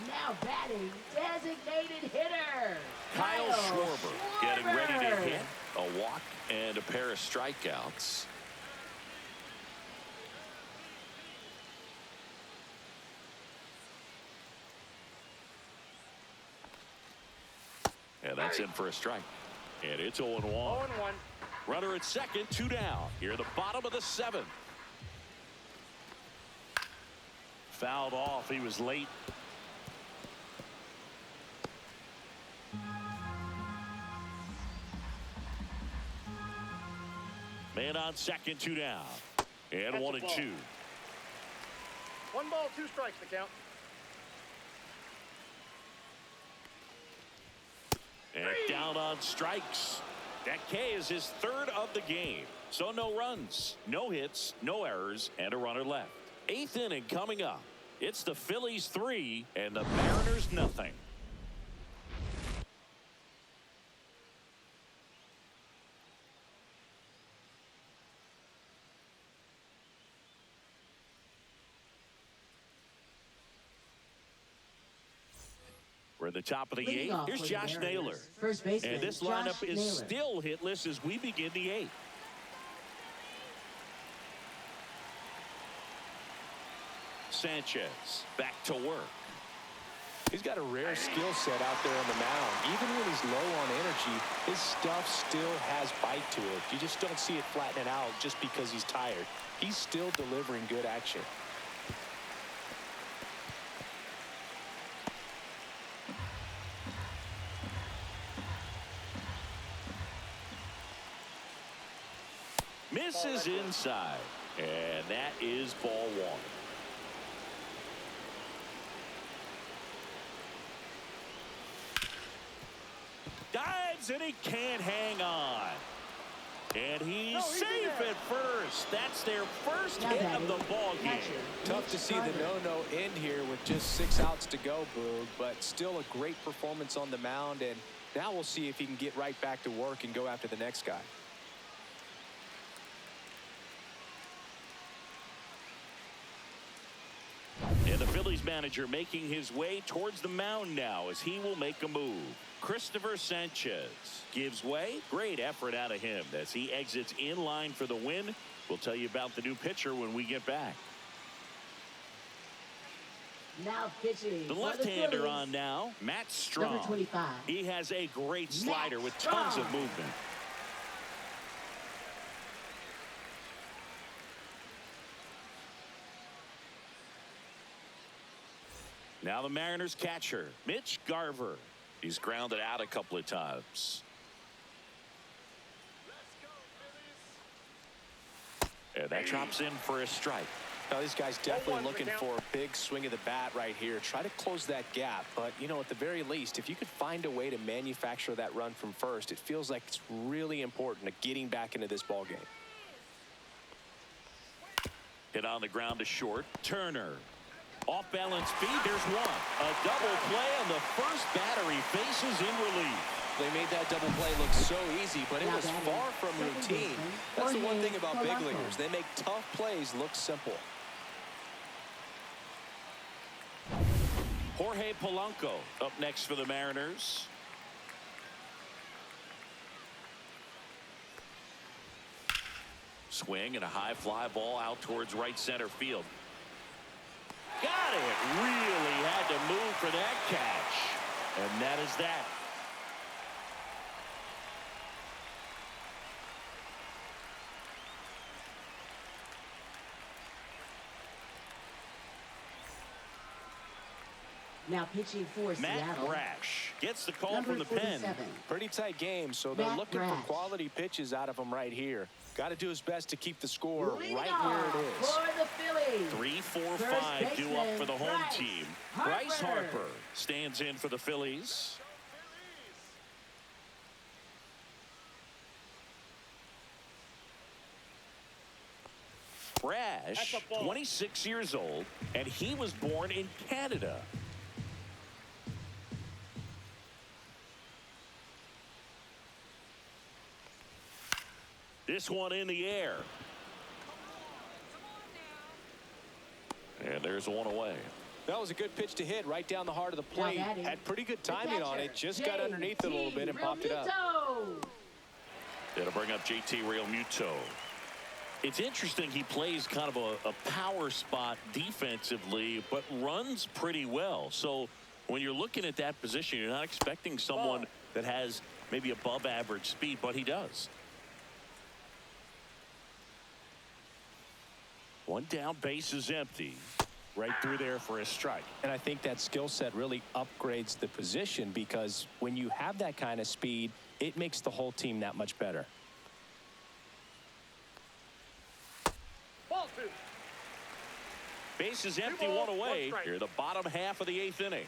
Now batting, designated hitter, Kyle Schwarber getting ready to hit a walk and a pair of strikeouts. And that's in for a strike. And it's 0-1. 0-1. Runner at second, 2 down. Here at the bottom of the 7th. Fouled off. He was late. Man on second, 2 down. And That's 1 a and ball. 2. 1 ball, 2 strikes to count. And down on strikes. That K is his 3rd of the game. So no runs, no hits, no errors, and a runner left. 8th inning coming up. It's the Phillies 3 and the Mariners nothing. We're at the top of the 8th. Here's Josh Naylor. First baseman, and this Josh lineup is Naylor. still hitless as we begin the 8th. Sanchez back to work. He's got a rare skill set out there on the mound. Even when he's low on energy, his stuff still has bite to it. You just don't see it flattening out just because he's tired. He's still delivering good action. Misses inside, and that is ball 1. Dives, and he can't hang on. And he's safe at first. That's their first hit of the ball game. Tough to see the no-no end here with just 6 outs to go, Boog, but still a great performance on the mound, and now we'll see if he can get right back to work and go after the next guy. And the Phillies manager making his way towards the mound now as he will make a move. Christopher Sanchez gives way. Great effort out of him as he exits in line for the win. We'll tell you about the new pitcher when we get back. Now pitching. The left-hander on now, Matt Strong. Number 25. He has a great slider with tons of movement. Now the Mariners catcher, Mitch Garver. He's grounded out a couple of times. And that drops in for a strike. Now, this guy's definitely looking for a big swing of the bat right here. Try to close that gap. But, you know, at the very least, if you could find a way to manufacture that run from first, it feels like it's really important to getting back into this ball game. Hit on the ground to short. Turner. Off balance speed. There's one. A double play on the first batter. He faces in relief. They made that double play look so easy, but it was far from routine. That's the one thing about big leaguers. They make tough plays look simple. Jorge Polanco up next for the Mariners. Swing and a high fly ball out towards right center field. Got it. Really had to move for that catch. And that is that. Now pitching for Matt Seattle. Brash gets the call Number from the pen. 47. Pretty tight game, so they're Matt looking Brash. for quality pitches out of him right here. Got to do his best to keep the score Leading right off where it is. for the Phillies. 3, 4, First 5 due up for the home Bryce team. Harper. Bryce Harper stands in for the Phillies. Brash, 26 years old, and he was born in Canada. This one in the air. And there's one away. That was a good pitch to hit right down the heart of the plate. Had pretty good timing on it. Just got underneath it a little bit and popped it up. It'll bring up JT Realmuto. It's interesting, he plays kind of a power spot defensively, but runs pretty well. So when you're looking at that position, you're not expecting someone that has maybe above average speed, but he does. One down, base is empty. Right through there for a strike. And I think that skill set really upgrades the position, because when you have that kind of speed, it makes the whole team that much better. Base is empty, one away. Here, the bottom half of the 8th inning.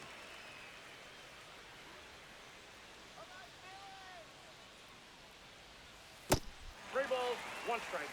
Three balls, one strike.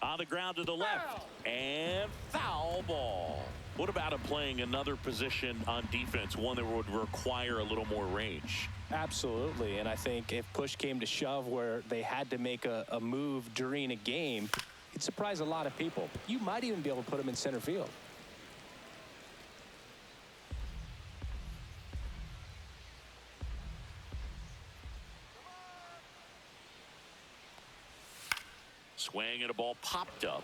On the ground to the left. And foul ball. What about him playing another position on defense, one that would require a little more range? Absolutely, and I think if push came to shove where they had to make a move during a game, it'd surprise a lot of people. You might even be able to put him in center field. Swing and a ball popped up.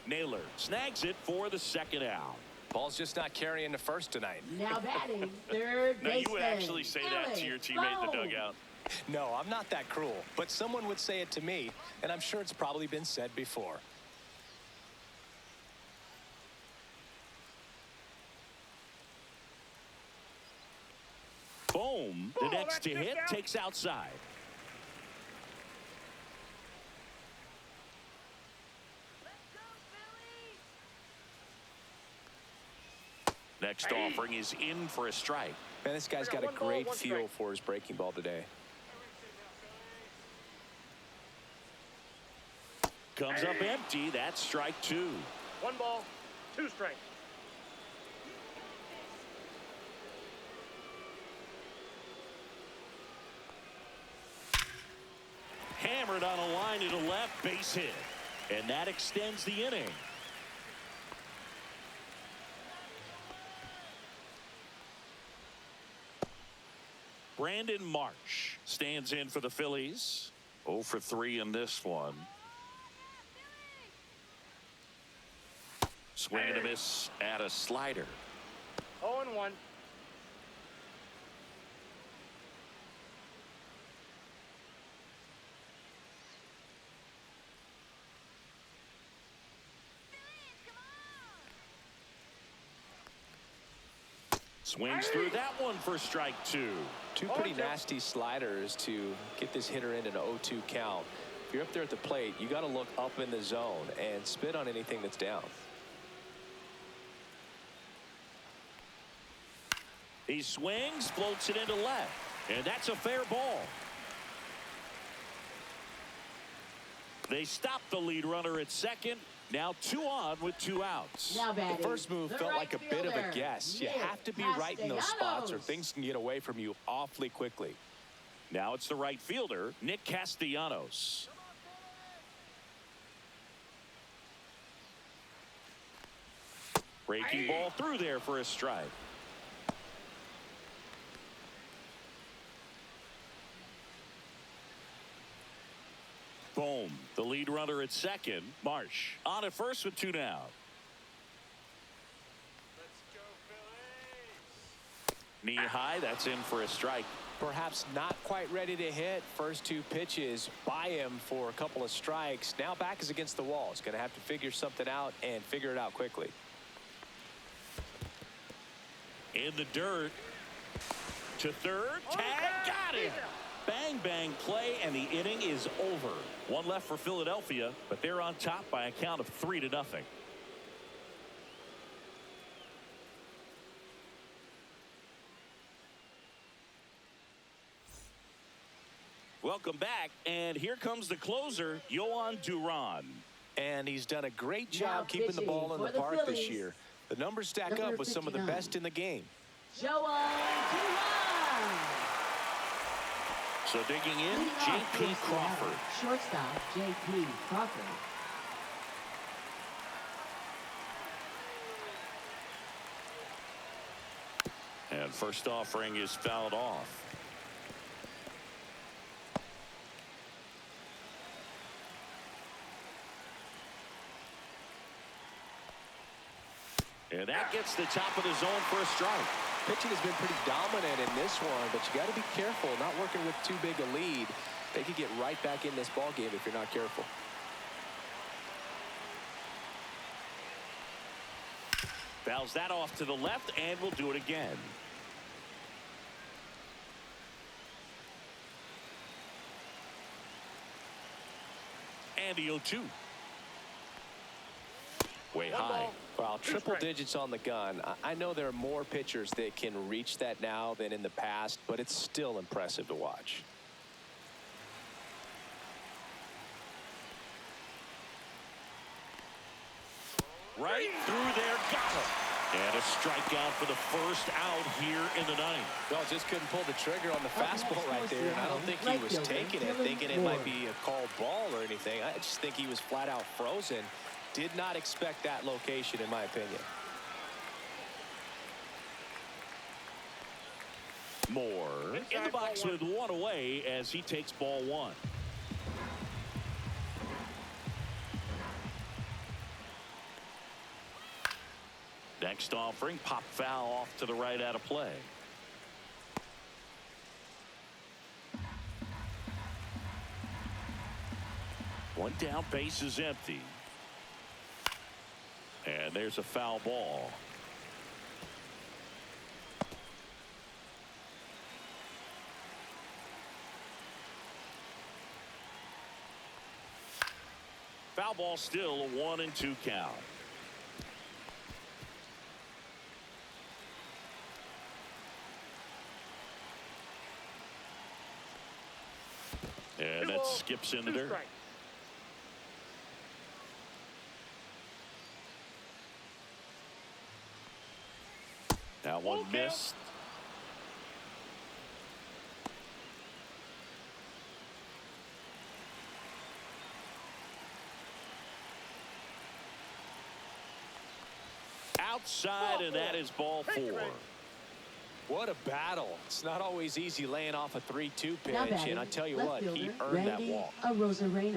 Naylor snags it for the second out. Ball's just not carrying the first tonight. Now batting, third Now, baseman. you would actually say that to your teammate in the dugout. No, I'm not that cruel, but someone would say it to me, and I'm sure it's probably been said before. Boom. The next to hit takes outside. Next offering is in for a strike. Man, this guy's got a great feel for his breaking ball today. Comes up empty. That's strike two. 1 ball, 2 strikes. Hammered on a line to the left, base hit. And that extends the inning. Brandon Marsh stands in for the Phillies. 0 for 3 in this one. Swing and a miss at a slider. 0-1. Swings through that one for strike two. Two pretty nasty sliders to get this hitter in an 0-2 count. If you're up there at the plate, you got to look up in the zone and spit on anything that's down. He swings, floats it into left, and that's a fair ball. They stop the lead runner at second. Now 2 on with 2 outs. Now batting, the first move felt like a bit of a guess. You have to be right in those spots or things can get away from you awfully quickly. Now it's the right fielder, Nick Castellanos. Breaking ball through there for a strike. Boom. The lead runner at second. Marsh on at first with 2 down. Let's go, Phillies. Knee high. That's in for a strike. Perhaps not quite ready to hit. First 2 pitches by him for a couple of strikes. Now back is against the wall. He's going to have to figure something out and figure it out quickly. In the dirt. To third. Tag. Got it. Bang, bang play, and the inning is over. 1 left for Philadelphia, but they're on top by a count of 3-0. Welcome back, and here comes the closer, Yohan Duran. And he's done a great job keeping the ball in the park this year. The numbers stack up with some of the best in the game. Yohan Duran. So digging in, J.P. Crawford. Shortstop, J.P. Crawford. And first offering is fouled off. And that gets the top of the zone for a strike. Pitching has been pretty dominant in this one, but you got to be careful not working with too big a lead. They could get right back in this ball game if you're not careful. Fouls that off to the left, and we'll do it again. And the 0-2. Way high. Well, triple digits on the gun. I know there are more pitchers that can reach that now than in the past, but it's still impressive to watch. Right through there, got him. And a strikeout for the first out here in the ninth. Well, just couldn't pull the trigger on the fastball right there. And I don't think he was taking it, thinking it might be a called ball or anything. I just think he was flat out frozen. Did not expect that location, in my opinion. Moore in the box with one away as he takes ball one. Next offering, pop foul off to the right out of play. One down, base is empty. And there's a foul ball. Foul ball, still a 1-2 count. And that skips in the dirt. That one missed. Outside, and that is ball 4. What a battle. It's not always easy laying off a 3-2 pitch, and I tell you what, he earned that walk.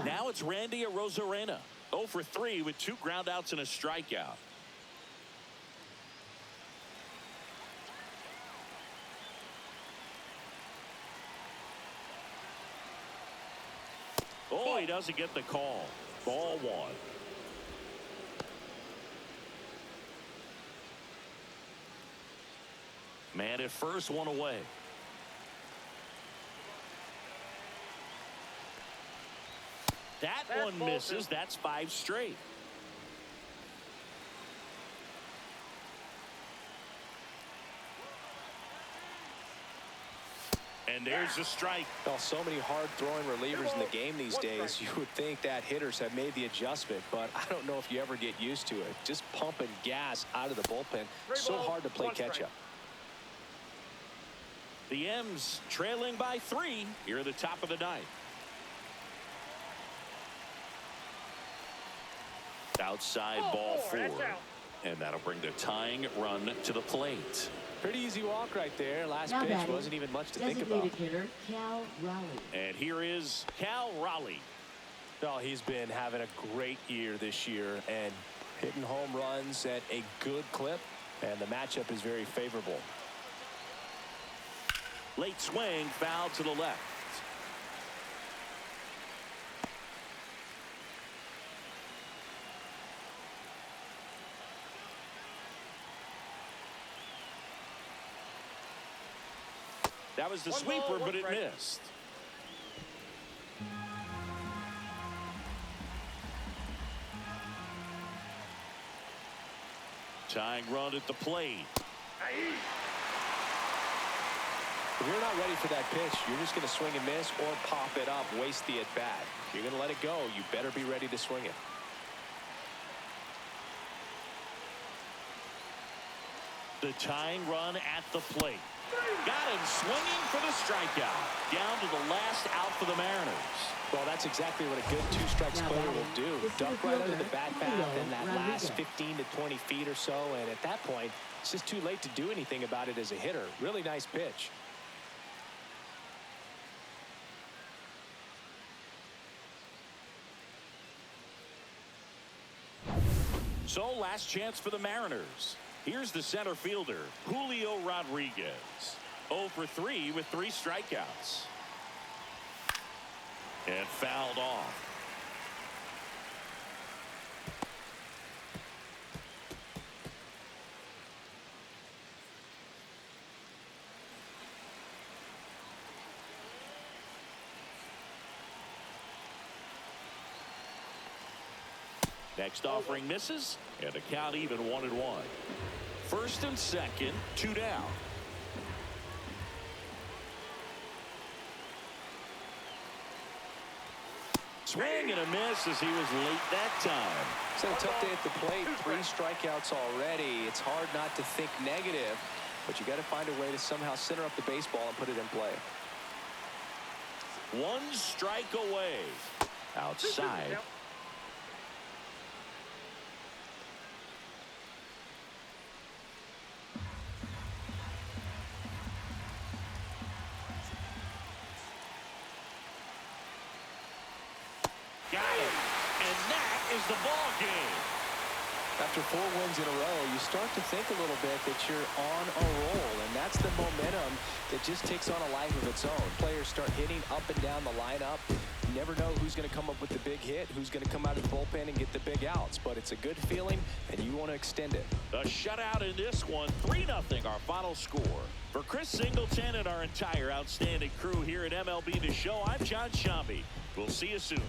Now it's Randy Arozarena, 0 for 3 with 2 groundouts and a strikeout. Oh, he doesn't get the call. Ball 1. Man at first, one away. That one misses. That's 5 straight. And there's a strike. Well, so many hard-throwing relievers in the game these days. You would think that hitters have made the adjustment, but I don't know if you ever get used to it. Just pumping gas out of the bullpen. So hard to play catch-up. The M's trailing by 3 here at the top of the ninth. Outside, ball 4. And that'll bring the tying run to the plate. Pretty easy walk right there. Last pitch wasn't even much to think about. Hitter, Cal Raleigh. And here is Cal Raleigh. Well, he's been having a great year this year and hitting home runs at a good clip, and the matchup is very favorable. Late swing, foul to the left. That was the sweeper, but it missed. Tying run at the plate. If you're not ready for that pitch, you're just going to swing and miss or pop it up, waste the at-bat. If you're going to let it go, you better be ready to swing it. The tying run at the plate. Got him swinging for the strikeout. Down to the last out for the Mariners. Well, that's exactly what a good 2-strike splitter will do. Duck right under the bat path in that last 15 to 20 feet or so, and at that point, it's just too late to do anything about it as a hitter. Really nice pitch. So, last chance for the Mariners. Here's the center fielder, Julio Rodriguez. 0 for 3 with 3 strikeouts. And fouled off. Next offering misses, and the count even 1-1. First and second, 2 down. Swing and a miss as he was late that time. It's a tough day at the plate. 3 strikeouts already. It's hard not to think negative, but you got to find a way to somehow center up the baseball and put it in play. 1 strike away. Outside. Got it. And that is the ball game. After 4 wins in a row, you start to think a little bit that you're on a roll, and that's the momentum that just takes on a life of its own. Players start hitting up and down the lineup. You never know who's going to come up with the big hit, who's going to come out of the bullpen and get the big outs, but it's a good feeling, and you want to extend it. The shutout in this one, 3-0 our final score. For Chris Singleton and our entire outstanding crew here at MLB The Show, I'm John Shambi. We'll see you soon.